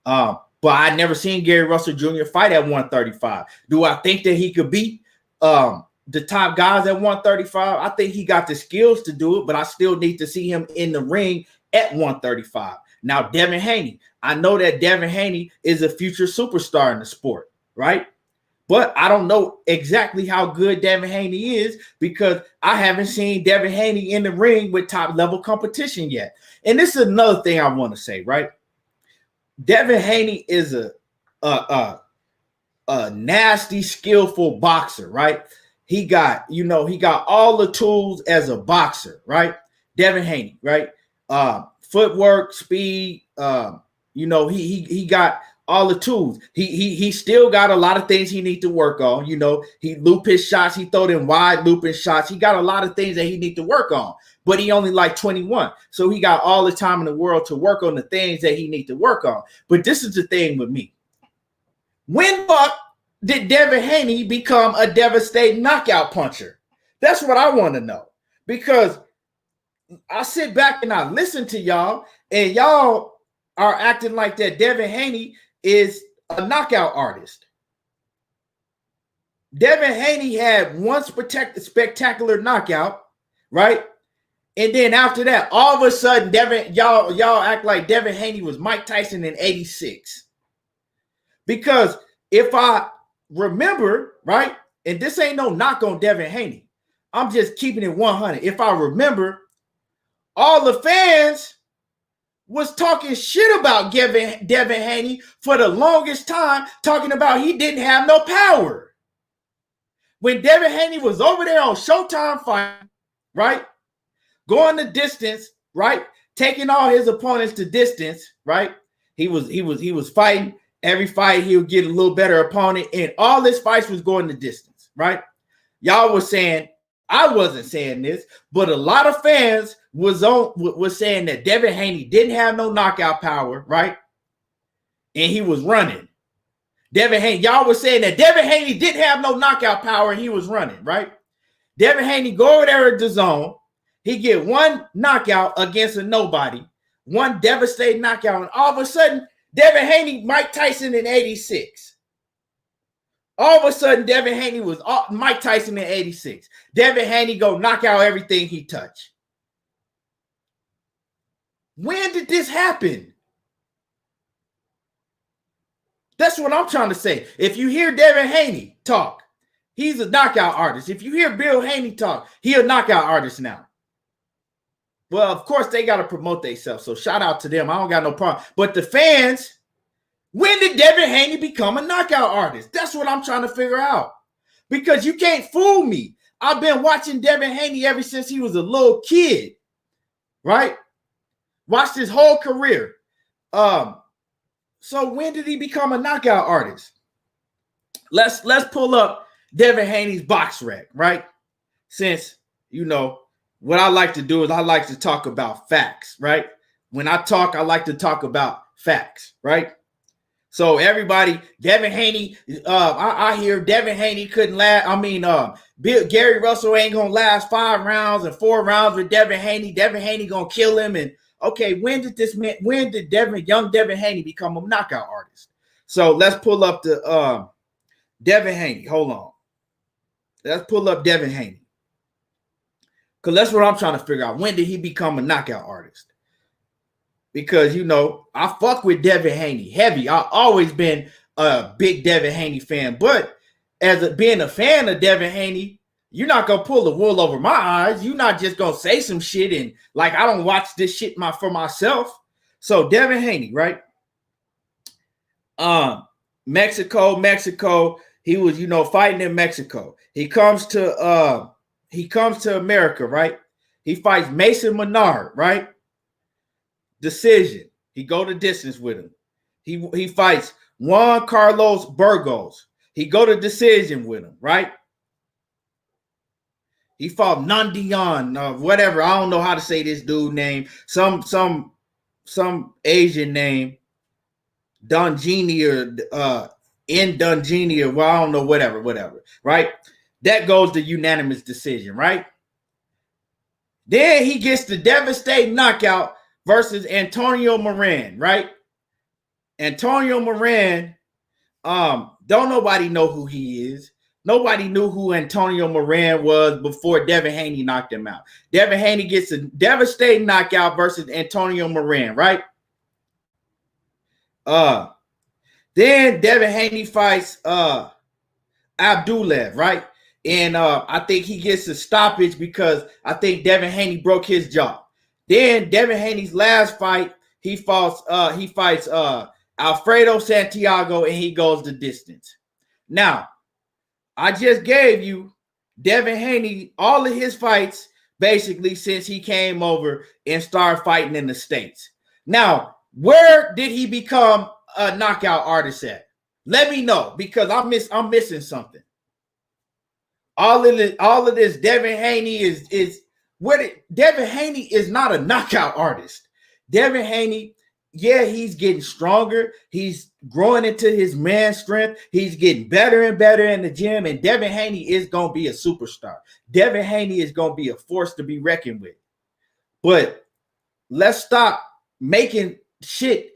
But I never seen Gary Russell Jr. fight at 135. Do I think that he could beat the top guys at 135? I think he got the skills to do it, but I still need to see him in the ring at 135. Now, Devin Haney, I know that Devin Haney is a future superstar in the sport, right? But I don't know exactly how good Devin Haney is because I haven't seen Devin Haney in the ring with top level competition yet. And this is another thing I want to say, right? Devin Haney is a nasty, skillful boxer, right? He got all the tools as a boxer, right? Devin Haney, right? Footwork, speed, he got all the tools. He still got a lot of things he needs to work on. You know, he loop his shots, he throw them wide looping shots. He got a lot of things that he needs to work on, but he only like 21. So he got all the time in the world to work on the things that he needs to work on. But this is the thing with me. When did Devin Haney become a devastating knockout puncher? That's what I want to know. Because I sit back and I listen to y'all, and y'all are acting like that Devin Haney is a knockout artist. Devin Haney had one spectacular knockout, right? And then after that, all of a sudden, y'all act like Devin Haney was Mike Tyson in 86. Because if I remember, right, and this ain't no knock on Devin Haney, I'm just keeping it 100. If I remember, all the fans was talking shit about Devin Haney for the longest time, talking about he didn't have no power. When Devin Haney was over there on Showtime fighting, right, going the distance, right, taking all his opponents to distance, right, he was fighting. Every fight, he would get a little better opponent, and all his fights was going the distance, right? Y'all was saying, I wasn't saying this, but a lot of fans was saying that Devin Haney didn't have no knockout power, right? And he was running. Devin Haney, y'all was saying that Devin Haney didn't have no knockout power and he was running, right? Devin Haney go over there at the zone. He get one knockout against a nobody, one devastating knockout, and all of a sudden, Devin Haney, Mike Tyson in 86. All of a sudden, Devin Haney was Mike Tyson in 86. Devin Haney go knock out everything he touched. When did this happen? That's what I'm trying to say. If you hear Devin Haney talk, he's a knockout artist. If you hear Bill Haney talk, he's a knockout artist now. Well, of course, they got to promote themselves. So shout out to them. I don't got no problem. But the fans, when did Devin Haney become a knockout artist? That's what I'm trying to figure out. Because you can't fool me. I've been watching Devin Haney ever since he was a little kid. Right? Watched his whole career. So when did he become a knockout artist? Let's pull up Devin Haney's box rec, right? Since, you know, what I like to do is I like to talk about facts, right? When I talk, I like to talk about facts, right? So everybody, Devin Haney, I hear Devin Haney couldn't last. I mean, Gary Russell ain't gonna last 5 rounds and 4 rounds with Devin Haney. Devin Haney gonna kill him. And okay, when did young Devin Haney become a knockout artist? So let's pull up the Devin Haney. Hold on. Let's pull up Devin Haney. Because that's what I'm trying to figure out. When did he become a knockout artist? because, you know, I fuck with Devin Haney heavy. I've always been a big Devin Haney fan. But being a fan of Devin Haney, you're not going to pull the wool over my eyes. You're not just going to say some shit and like, I don't watch this shit for myself. So Devin Haney, right? Mexico. He was, you know, fighting in Mexico. He comes to America, right? He fights Mason Menard, right? Decision. He go the distance with him. He fights Juan Carlos Burgos. He go to decision with him, right? He fought Nandian, whatever. I don't know how to say this dude name. Some Asian name. Dungini or in Dungini or well, I don't know, whatever, right? That goes to unanimous decision, right? Then he gets the devastating knockout versus Antonio Moran, right? Antonio Moran, don't nobody know who he is. Nobody knew who Antonio Moran was before Devin Haney knocked him out. Devin Haney gets a devastating knockout versus Antonio Moran, right? Then Devin Haney fights Abdullah, right? And I think he gets a stoppage because I think Devin Haney broke his jaw. Then Devin Haney's last fight, he fights Alfredo Santiago, and he goes the distance. Now, I just gave you Devin Haney, all of his fights, basically since he came over and started fighting in the States. Now, where did he become a knockout artist at? Let me know, because I'm missing something. All of this Devin Haney is Devin Haney is not a knockout artist. Devin Haney, yeah, he's getting stronger. He's growing into his man strength. He's getting better and better in the gym. And Devin Haney is going to be a superstar. Devin Haney is going to be a force to be reckoned with. But let's stop making shit.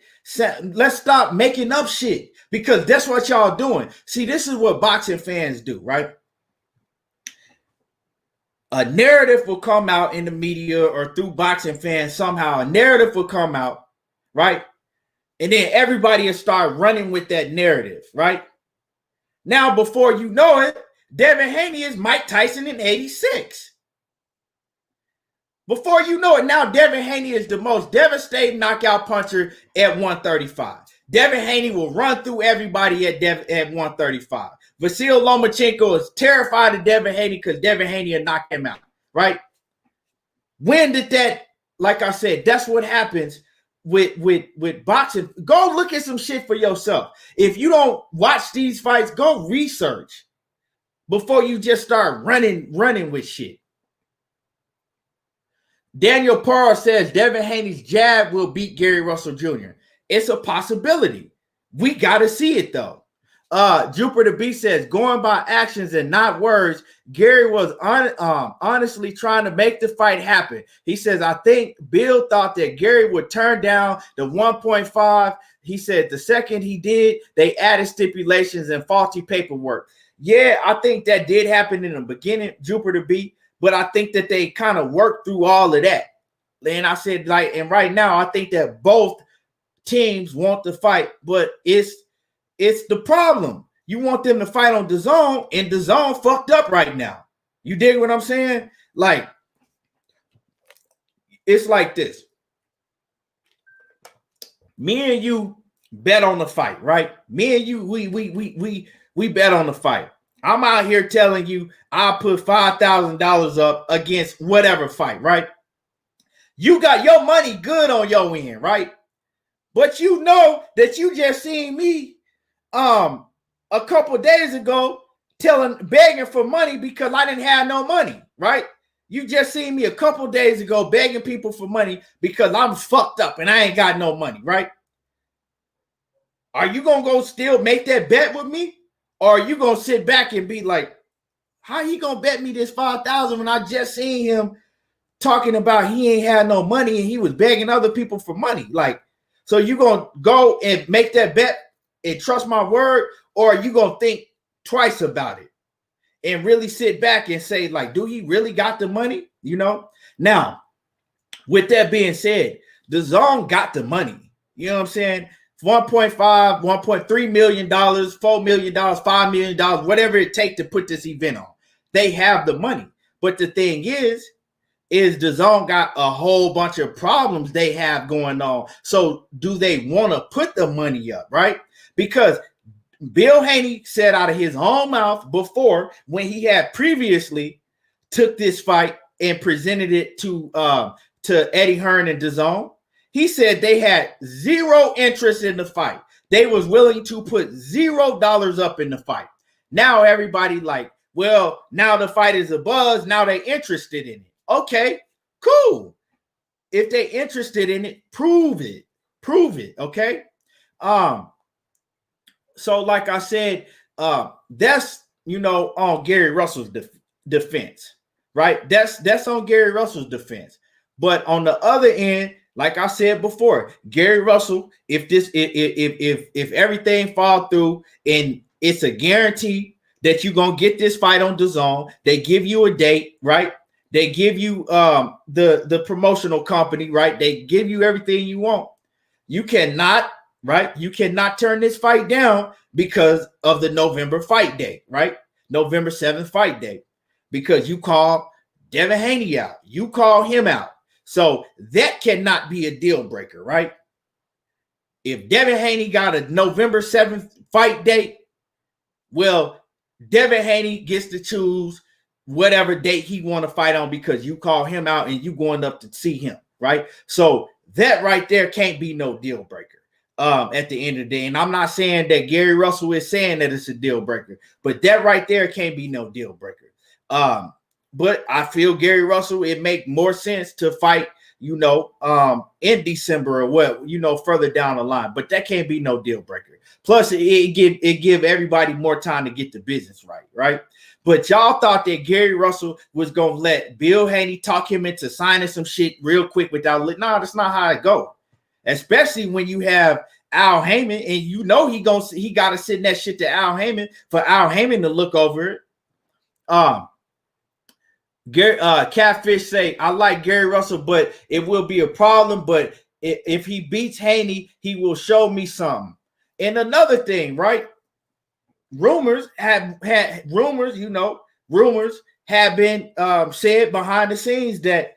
Let's stop making up shit, because that's what y'all doing. See, this is what boxing fans do, right? A narrative will come out in the media or through boxing fans somehow. A narrative will come out, right? And then everybody will start running with that narrative, right? Now, before you know it, Devin Haney is Mike Tyson in 86. Before you know it, now Devin Haney is the most devastating knockout puncher at 135. Devin Haney will run through everybody at 135. Vasil Lomachenko is terrified of Devin Haney because Devin Haney will knock him out, right? When did that, like I said, that's what happens with boxing. Go look at some shit for yourself. If you don't watch these fights, go research before you just start running with shit. Daniel Parr says Devin Haney's jab will beat Gary Russell Jr. It's a possibility. We got to see it, though. Jupiter B says, going by actions and not words, Gary was honestly trying to make the fight happen. He says, I think Bill thought that Gary would turn down the 1.5. He said the second he did, they added stipulations and faulty paperwork. Yeah, I think that did happen in the beginning, Jupiter B, but I think that they kind of worked through all of that. And I said, like, and right now, I think that both teams want to fight, but it's the problem. You want them to fight on DAZN, and DAZN fucked up right now. You dig what I'm saying? Like, it's like this. Me and you bet on the fight, right? Me and you, we bet on the fight. I'm out here telling you I'll put $5,000 up against whatever fight, right? You got your money good on your end, right? But you know that you just seen me a couple of days ago begging for money because I didn't have no money, right? You just seen me a couple of days ago begging people for money because I'm fucked up and I ain't got no money, right? Are you going to go still make that bet with me? Or are you going to sit back and be like, how he going to bet me this $5,000 when I just seen him talking about he ain't had no money and he was begging other people for money? Like, so you going to go and make that bet and trust my word, or are you going to think twice about it and really sit back and say, like, do he really got the money? You know? Now, with that being said, DAZN got the money. You know what I'm saying? 1.5, $1.3 million, $4 million, $5 million, whatever it takes to put this event on. They have the money. But the thing is DAZN got a whole bunch of problems they have going on. So do they want to put the money up, right? Because Bill Haney said out of his own mouth before, when he had previously took this fight and presented it to Eddie Hearn and DAZN, he said they had zero interest in the fight. They was willing to put $0 up in the fight. Now everybody like, well, now the fight is a buzz. Now they interested in it. Okay, cool. If they interested in it, prove it. Prove it. Okay. So like I said, that's on Gary Russell's defense, right? That's on Gary Russell's defense. But on the other end, like I said before, Gary Russell, if everything fall through and it's a guarantee that you're gonna get this fight on DAZN, they give you a date, right? They give you the promotional company, right? They give you everything you want. You cannot, right? You cannot turn this fight down because of the November fight date, right? November 7th fight date, because you call Devin Haney out, you call him out. So that cannot be a deal breaker, right? If Devin Haney got a November 7th fight date, well, Devin Haney gets to choose whatever date he want to fight on because you call him out and you going up to see him, right? So that right there can't be no deal breaker at the end of the day. And I'm not saying that Gary Russell is saying that it's a deal breaker, but that right there can't be no deal breaker. But I feel Gary Russell, it make more sense to fight, in December or what, further down the line. But that can't be no deal breaker. Plus, it give everybody more time to get the business right? But y'all thought that Gary Russell was gonna let Bill Haney talk him into signing some shit real quick without. No, that's not how it go. Especially when you have Al Heyman and he gotta send that shit to Al Heyman for Al Heyman to look over it. Catfish say, I like Gary Russell, but it will be a problem. But if he beats Haney, he will show me something. And another thing, right? Rumors have been said behind the scenes that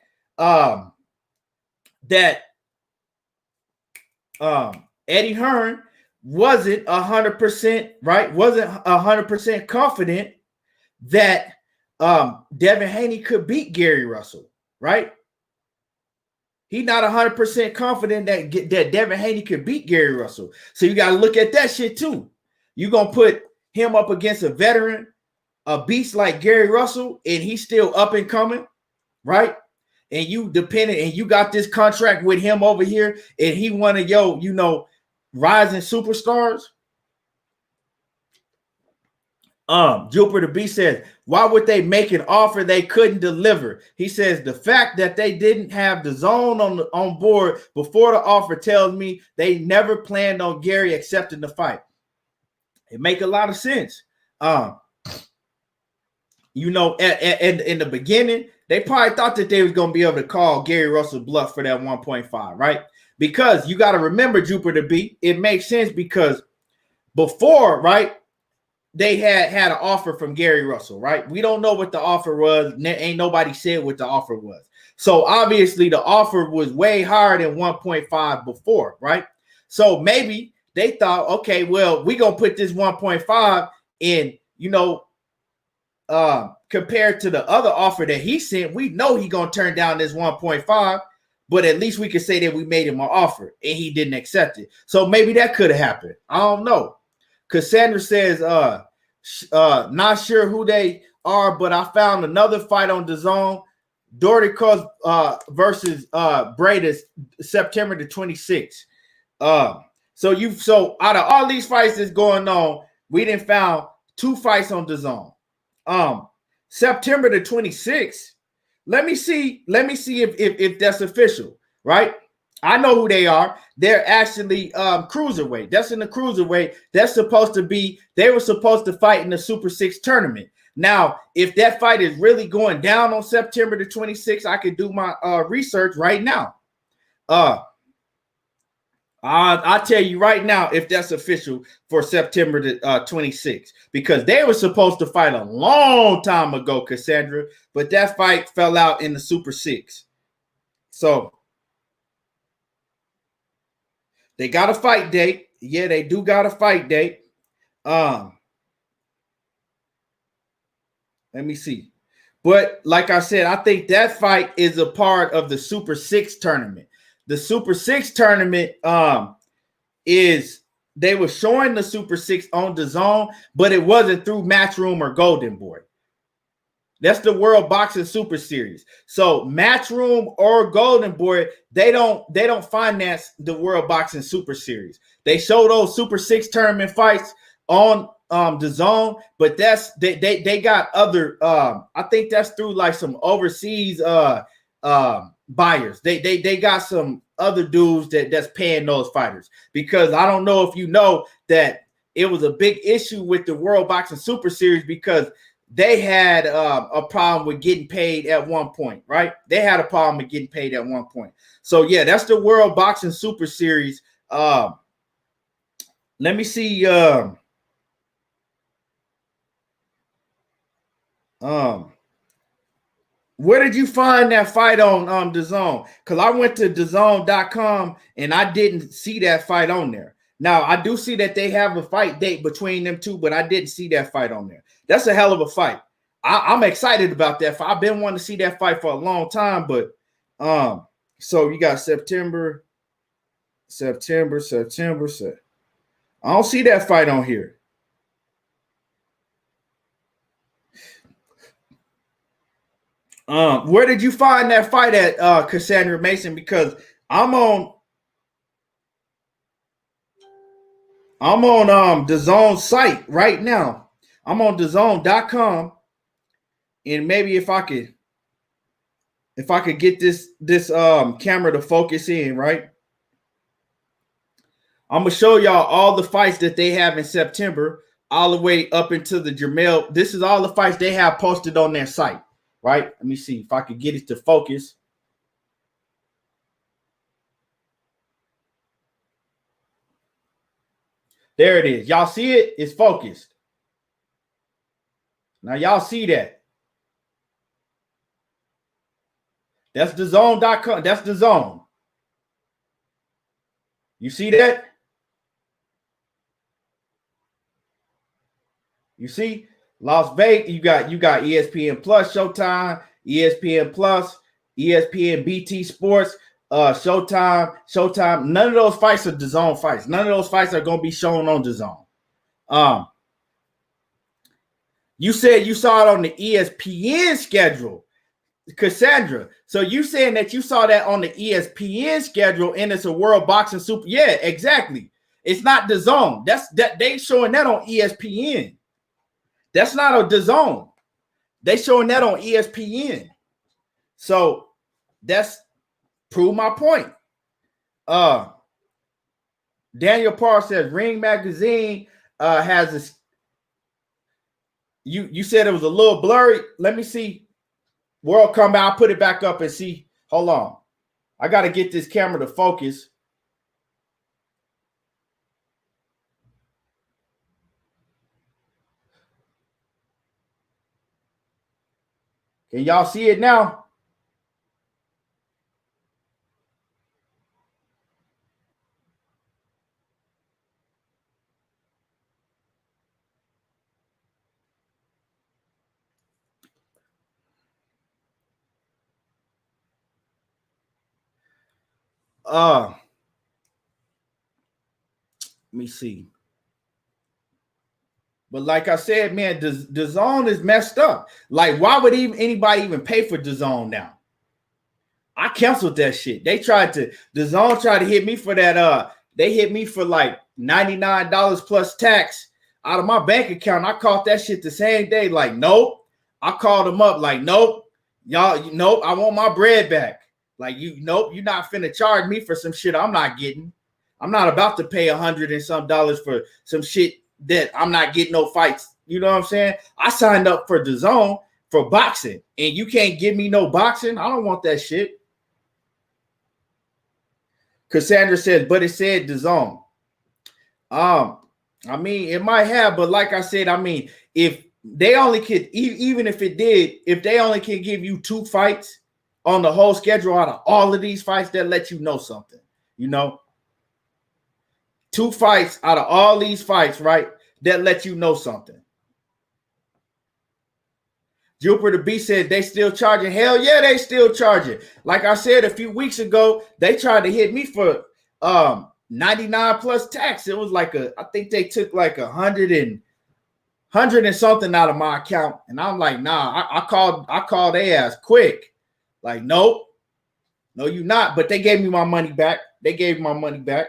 Eddie Hearn wasn't 100%, right? Wasn't 100% confident that Devin Haney could beat Gary Russell, right? He's not 100% confident that Devin Haney could beat Gary Russell. So you got to look at that shit too. You're going to put him up against a veteran, a beast like Gary Russell, and he's still up and coming, right? And you got this contract with him over here, and he one of your, rising superstars. Jupiter B says, why would they make an offer they couldn't deliver? He says the fact that they didn't have DAZN on board before the offer tells me they never planned on Gary accepting the fight. It make a lot of sense. In the beginning, they probably thought that they was going to be able to call Gary Russell bluff for that 1.5, right? Because you got to remember, Jupiter B, it makes sense because before, right, they had an offer from Gary Russell, right? We don't know what the offer was. Ain't nobody said what the offer was. So obviously the offer was way higher than 1.5 before, right? So maybe they thought, okay, well, we're going to put this 1.5 in, compared to the other offer that he sent. We know he's going to turn down this 1.5, but at least we could say that we made him an offer and he didn't accept it. So maybe that could have happened. I don't know. Cassandra says, not sure who they are, but I found another fight on DAZN. Doherty Cross versus Breda, September the 26th. So out of all these fights that's going on, we didn't found 2 fights on DAZN. September the 26th. Let me see if that's official, right? I know who they are. They're actually cruiserweight. That's in the cruiserweight. They were supposed to fight in the Super 6 tournament. Now, if that fight is really going down on September the 26th, I could do my research right now. I'll tell you right now if that's official for September the 26th, because they were supposed to fight a long time ago, Cassandra, but that fight fell out in the Super 6. So they got a fight date. Yeah, they do got a fight date. Let me see. But like I said, I think that fight is a part of the Super 6 tournament. The Super 6 tournament is they were showing the Super 6 on DAZN, but it wasn't through Matchroom or Golden Boy. That's the World Boxing Super Series. So Matchroom or Golden Boy, they don't finance the World Boxing Super Series. They show those Super 6 tournament fights on DAZN, but that's they got other I think that's through like some overseas buyers. They got some other dudes that's paying those fighters, because I don't know if you know that it was a big issue with the World Boxing Super Series because they had a problem with getting paid at one point, right? They had a problem with getting paid at one point. So yeah, that's the World Boxing Super Series. Let me see. Where did you find that fight on DAZN? Because I went to DAZN.com and I didn't see that fight on there. Now, I do see that they have a fight date between them two, but I didn't see that fight on there. That's a hell of a fight. I'm excited about that fight. I've been wanting to see that fight for a long time, but so you got September. I don't see that fight on here. Where did you find that fight at, Cassandra Mason? Because I'm on DAZN site right now. I'm on DAZN.com, and maybe if I could get this camera to focus in, right? I'm gonna show y'all all the fights that they have in September, all the way up into the Jamel. This is all the fights they have posted on their site. Right? Let me see if I could get it to focus. There it is. Y'all see it? It's focused. Now y'all see that. That's DAZN.com. That's DAZN. You see that? You see? Las Vegas, you got ESPN Plus, Showtime, ESPN Plus, ESPN BT Sports, Showtime. None of those fights are DAZN fights. None of those fights are going to be shown on DAZN. You said you saw it on the ESPN schedule, Cassandra. So you saying that you saw that on the ESPN schedule and it's a World Boxing Super? Yeah, exactly. It's not DAZN. That they showing that on ESPN. That's not a DAZN. They showing that on ESPN. So that's prove my point. Daniel Parr says Ring Magazine has this. You said it was a little blurry. Let me see. World come out. I'll put it back up and see. Hold on. I got to get this camera to focus. Can y'all see it now? Let me see. But like I said, man, DAZN is messed up. Like, why would anybody even pay for DAZN now? I canceled that shit. DAZN tried to hit me for that. They hit me for like $99 plus tax out of my bank account. I caught that shit the same day. Like, nope. I called them up like, nope. Y'all, nope. I want my bread back. Like, nope. You're not finna charge me for some shit I'm not getting. I'm not about to pay $100 and some for some shit that I'm not getting no fights. You know what I'm saying? I signed up for DAZN for boxing, and you can't give me no boxing. I don't want that shit. Cassandra says, but it said DAZN. I mean, it might have, but like I said, I mean, if they only could, even if it did, if they only can give you 2 fights on the whole schedule out of all of these fights, that let you know something, you know. 2 fights out of all these fights, right? That let you know something. Jupiter B said they still charging. Hell yeah, they still charging. Like I said a few weeks ago, they tried to hit me for 99 plus tax. It was like I think they took like 100 and something out of my account. And I'm like, nah, I called their ass quick. Like, nope, no, you not. But they gave me my money back. They gave me my money back.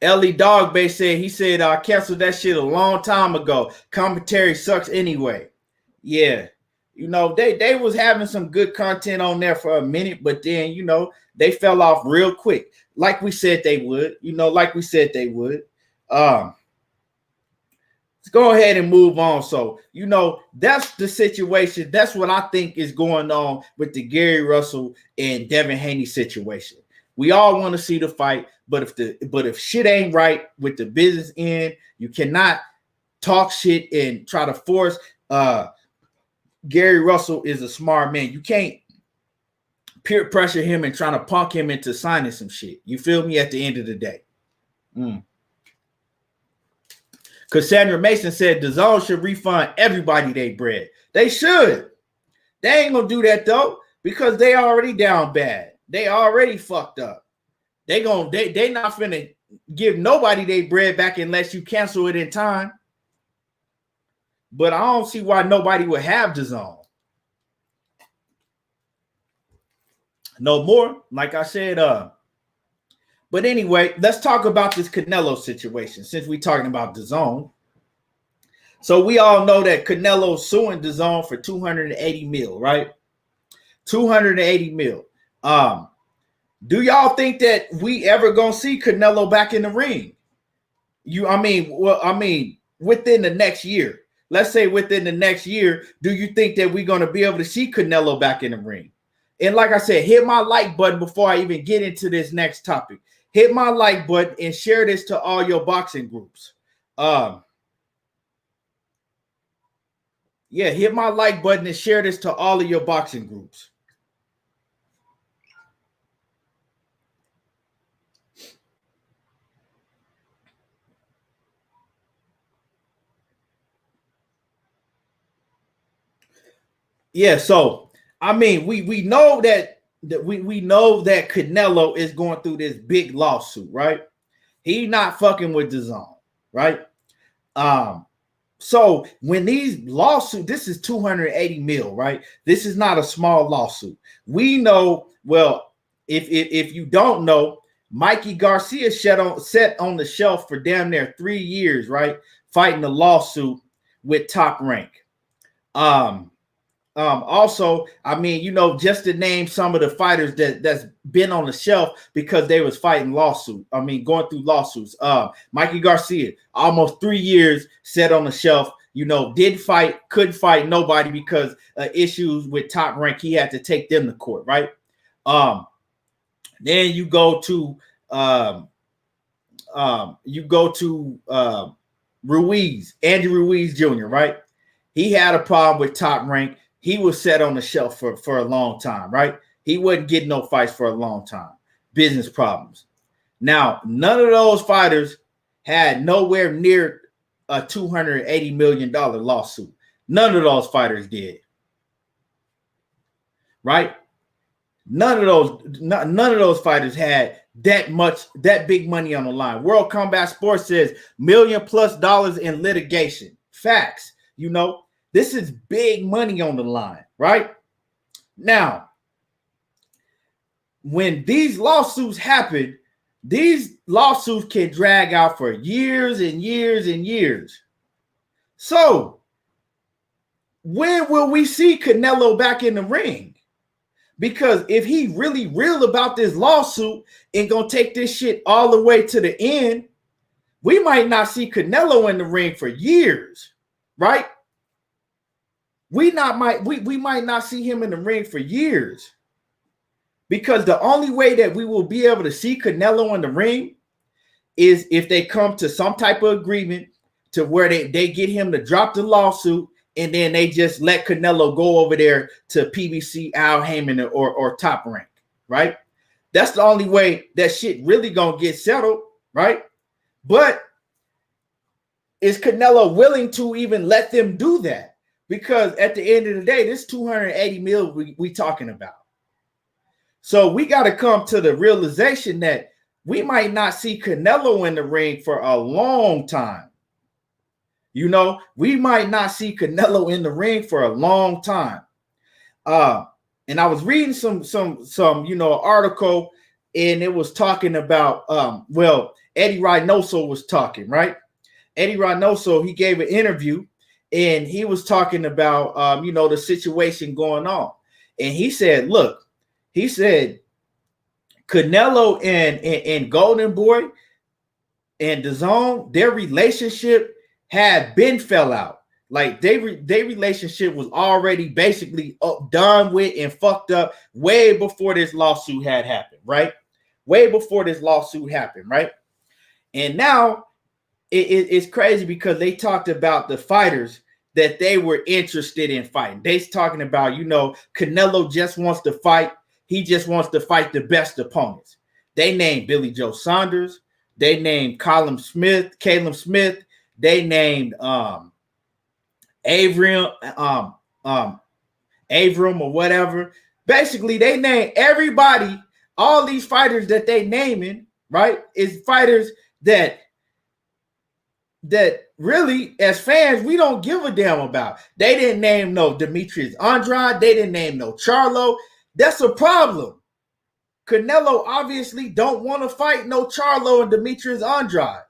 Ellie Dogbay said, he said, I canceled that shit a long time ago. Commentary sucks anyway. Yeah. You know, they was having some good content on there for a minute, but then, you know, they fell off real quick. Like we said they would, you know, like we said they would. Let's go ahead and move on. So, you know, that's the situation. That's what I think is going on with the Gary Russell and Devin Haney situation. We all want to see the fight, but if shit ain't right with the business end, you cannot talk shit and try to force. Gary Russell is a smart man. You can't peer pressure him and trying to punk him into signing some shit. You feel me? At the end of the day. Cassandra Mason said DAZN should refund everybody they bread. They should. They ain't gonna do that though, because they already down bad. They already fucked up. They not finna give nobody their bread back unless you cancel it in time. But I don't see why nobody would have DAZN. No more, like I said. But anyway, let's talk about this Canelo situation since we're talking about DAZN. So we all know that Canelo's suing DAZN for 280 mil, right? 280 mil. Do y'all think that we ever gonna see Canelo back in the ring? Within the next year. Let's say within the next year, do you think that we're gonna be able to see Canelo back in the ring? And like I said, hit my like button before I even get into this next topic. Hit my like button and share this to all your boxing groups. Hit my like button and share this to all of your boxing groups. Yeah, so I mean, we know that we know that Canelo is going through this big lawsuit, right? He not fucking with DAZN, right? So when these lawsuits, this is 280 mil, right? This is not a small lawsuit. We know, well, if you don't know, Mikey Garcia set on the shelf for damn near 3 years, right? Fighting a lawsuit with Top Rank. Also, I mean, you know, just to name some of the fighters that's been on the shelf because they was fighting going through lawsuits. Mikey Garcia, almost 3 years set on the shelf, you know, couldn't fight nobody because issues with Top Rank. He had to take them to court, right? Then you go to Ruiz, Andy Ruiz Jr., right? He had a problem with Top Rank. He was set on the shelf for a long time, right? He wasn't getting no fights for a long time. Business problems. Now, none of those fighters had nowhere near a $280 million lawsuit. None of those fighters did. Right? None of those fighters had that big money on the line. World Combat Sports says $1 million+ in litigation. Facts, you know. This is big money on the line, right? Now, when these lawsuits happen, these lawsuits can drag out for years and years and years. So, when will we see Canelo back in the ring? Because if he really real about this lawsuit and gonna take this shit all the way to the end, we might not see Canelo in the ring for years, right? we might not see him in the ring for years, because the only way that we will be able to see Canelo in the ring is if they come to some type of agreement to where they get him to drop the lawsuit, and then they just let Canelo go over there to PBC, Al Heyman, or Top Rank, right? That's the only way that shit really gonna get settled, right? But is Canelo willing to even let them do that? Because at the end of the day, this 280 mil we talking about. So we got to come to the realization that we might not see Canelo in the ring for a long time. You know, we might not see Canelo in the ring for a long time. And I was reading some article, and it was talking about Eddie Reynoso was talking, right? Eddie Reynoso, he gave an interview, and he was talking about the situation going on. And he said, look, he said Canelo and Golden Boy and DAZN, their relationship had been fell out. Like their relationship was already basically done with and fucked up way before this lawsuit had happened, right? Way before this lawsuit happened, right? And now it's crazy because they talked about the fighters that they were interested in fighting. They're talking about, Canelo just wants to fight. He just wants to fight the best opponents. They named Billy Joe Saunders. They named Caleb Smith. They named Avram or whatever. Basically, they named everybody. All these fighters that they naming, right, is fighters that really, as fans, we don't give a damn about. They didn't name no Demetrius Andrade. They didn't name no Charlo. That's a problem. Canelo obviously don't want to fight no Charlo and Demetrius Andrade.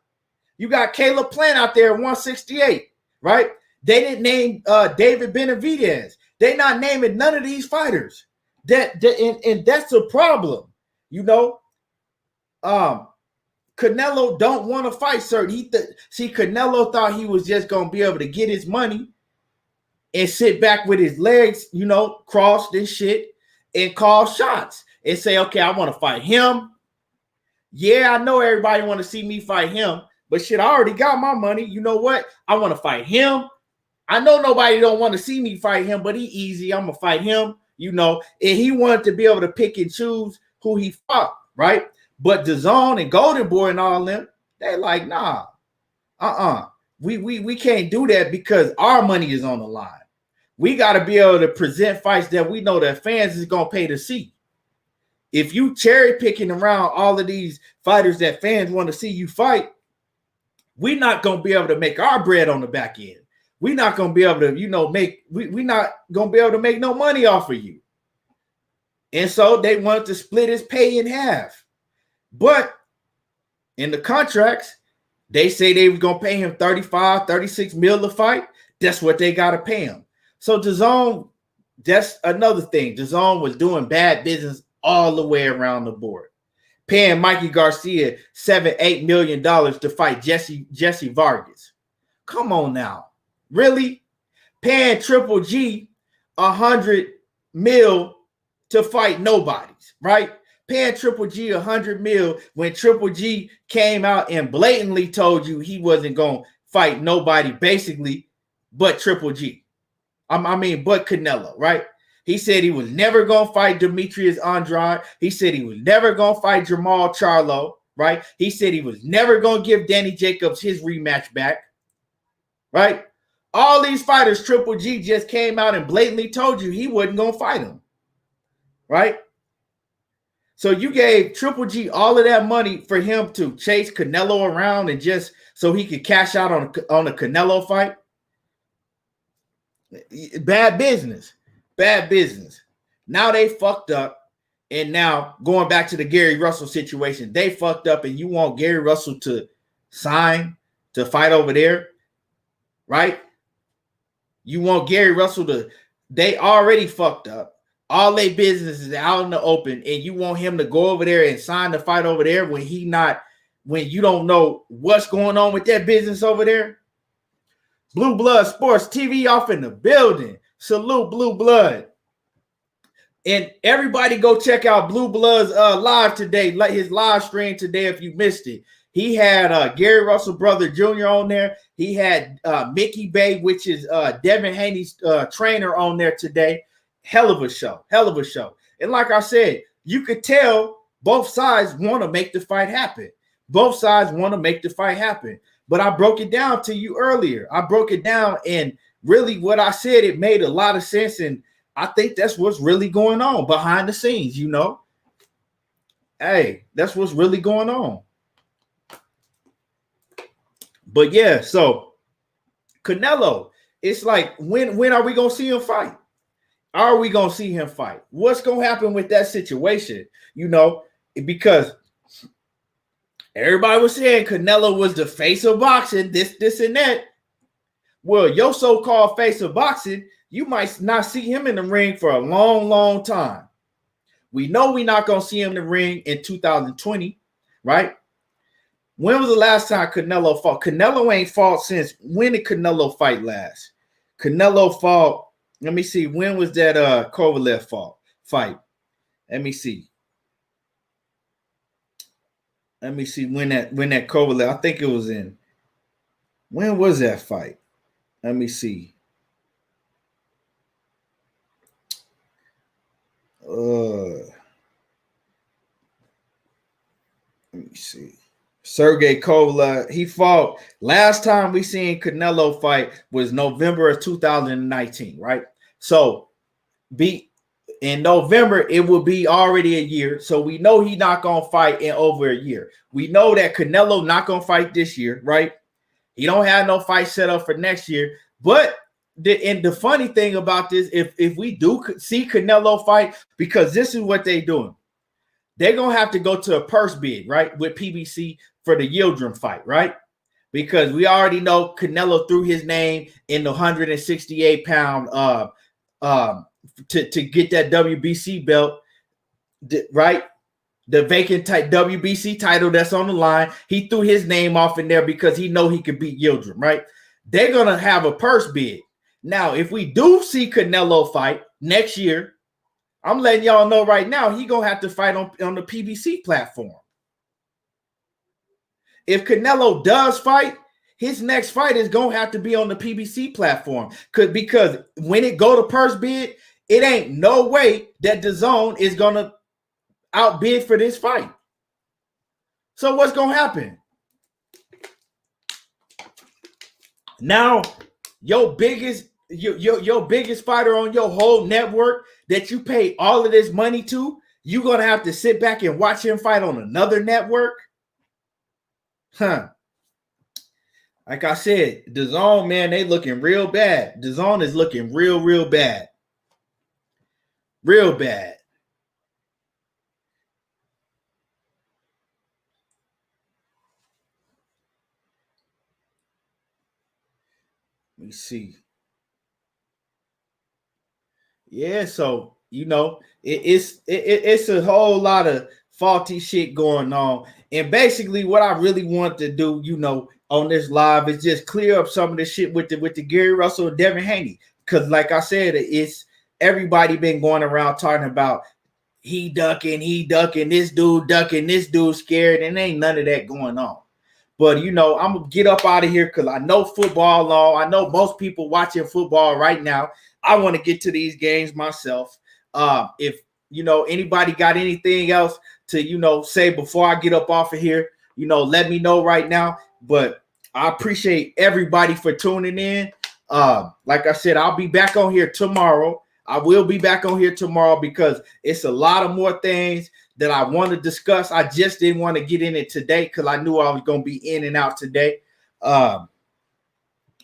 You got Caleb Plant out there at 168, right? They didn't name David Benavidez. They not naming none of these fighters. And that's a problem, Canelo don't want to fight certain. Canelo thought he was just going to be able to get his money and sit back with his legs, crossed and shit, and call shots and say, okay, I want to fight him. Yeah, I know everybody want to see me fight him, but shit, I already got my money. You know what? I want to fight him. I know nobody don't want to see me fight him, but he easy. I'm going to fight him, and he wanted to be able to pick and choose who he fought, right? But DAZN and Golden Boy and all them, they like, nah, we can't do that because our money is on the line. We got to be able to present fights that we know that fans is going to pay to see. If you cherry picking around all of these fighters that fans want to see you fight, we're not going to be able to make our bread on the back end. We're not going to be able to, we're not going to be able to make no money off of you. And so they wanted to split his pay in half. But in the contracts, they say they were going to pay him 35, 36 mil to fight. That's what they got to pay him. So DAZN, that's another thing. DAZN was doing bad business all the way around the board. Paying Mikey Garcia $7-8 million to fight Jesse Vargas. Come on now. Really? Paying Triple G $100 million to fight nobodies, right? Paying Triple G $100 million when Triple G came out and blatantly told you he wasn't going to fight nobody, basically, but Triple G. But Canelo, right? He said he was never going to fight Demetrius Andrade. He said he was never going to fight Jamal Charlo, right? He said he was never going to give Danny Jacobs his rematch back, right? All these fighters, Triple G just came out and blatantly told you he wasn't going to fight him, right? So you gave Triple G all of that money for him to chase Canelo around and just so he could cash out on a Canelo fight? Bad business. Now they fucked up. And now going back to the Gary Russell situation, they fucked up and you want Gary Russell to sign to fight over there, right? You want Gary Russell they already fucked up. All their business is out in the open, and you want him to go over there and sign the fight over there when you don't know what's going on with that business over there? Blue Blood Sports TV off in the building. Salute Blue Blood. And everybody go check out Blue Blood's live today, like his live stream today if you missed it. He had Gary Russell Brother Jr. on there. He had Mickey Bay, which is Devin Haney's trainer, on there today. Hell of a show. Hell of a show. And like I said, you could tell both sides want to make the fight happen. Both sides want to make the fight happen. But I broke it down to you earlier. I broke it down, and really what I said, it made a lot of sense. And I think that's what's really going on behind the scenes, you know. Hey, that's what's really going on. But yeah, so Canelo, it's like, when are we going to see him fight? Are we going to see him fight? What's going to happen with that situation? You know, because everybody was saying Canelo was the face of boxing, this, and that. Well, your so-called face of boxing, you might not see him in the ring for a long, long time. We know we're not going to see him in the ring in 2020, right? When was the last time Canelo fought? Canelo ain't fought since, when did Canelo fight last? Canelo fought, let me see, when was that Kovalev fight? Let me see. Let me see when that Kovalev, I think it was in, when was that fight? Let me see. Let me see. Sergey Kovalev, he fought, last time we seen Canelo fight was November of 2019, right? So in November, it will be already a year. So we know he's not going to fight in over a year. We know that Canelo not going to fight this year, right? He don't have no fight set up for next year. But the funny thing about this, if we do see Canelo fight, because this is what they're doing. They're going to have to go to a purse bid, right, with PBC for the Yildirim fight, right? Because we already know Canelo threw his name in the 168-pound to get that WBC belt, right? The vacant WBC title that's on the line. He threw his name off in there because he know he could beat Yildirim, right? They're going to have a purse bid. Now, if we do see Canelo fight next year, I'm letting y'all know right now, he going to have to fight on the PBC platform. If Canelo does fight, his next fight is going to have to be on the PBC platform. Because when it go to purse bid, it ain't no way that DAZN is going to outbid for this fight. So what's going to happen? Now, your biggest fighter on your whole network that you pay all of this money to, you're going to have to sit back and watch him fight on another network? Huh. Like I said, DAZN, man, they looking real bad. DAZN is looking real bad. Real bad. Let me see. Yeah, so you know, it's a whole lot of faulty shit going on. And basically what I really want to do, you know, on this live is just clear up some of the shit with the Gary Russell and Devin Haney. Because like I said, it's everybody been going around talking about he ducking, this dude scared, and ain't none of that going on. But, you know, I'm going to get up out of here because I know football law. I know most people watching football right now. I want to get to these games myself. If, you know, anybody got anything else to, you know, say before I get up off of here, you know, let me know right now. But I appreciate everybody for tuning in. Like I said, I'll be back on here tomorrow. I will be back on here tomorrow because it's a lot of more things that I want to discuss. I just didn't want to get in it today because I knew I was going to be in and out today.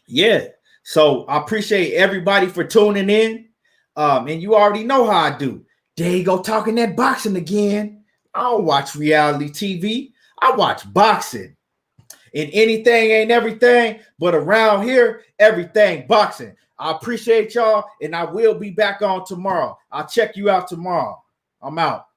Yeah. So I appreciate everybody for tuning in. And you already know how I do. There you go, talking that boxing again. I don't watch reality TV. I watch boxing. And anything ain't everything, but around here, everything boxing. I appreciate y'all, and I will be back on tomorrow. I'll check you out tomorrow. I'm out.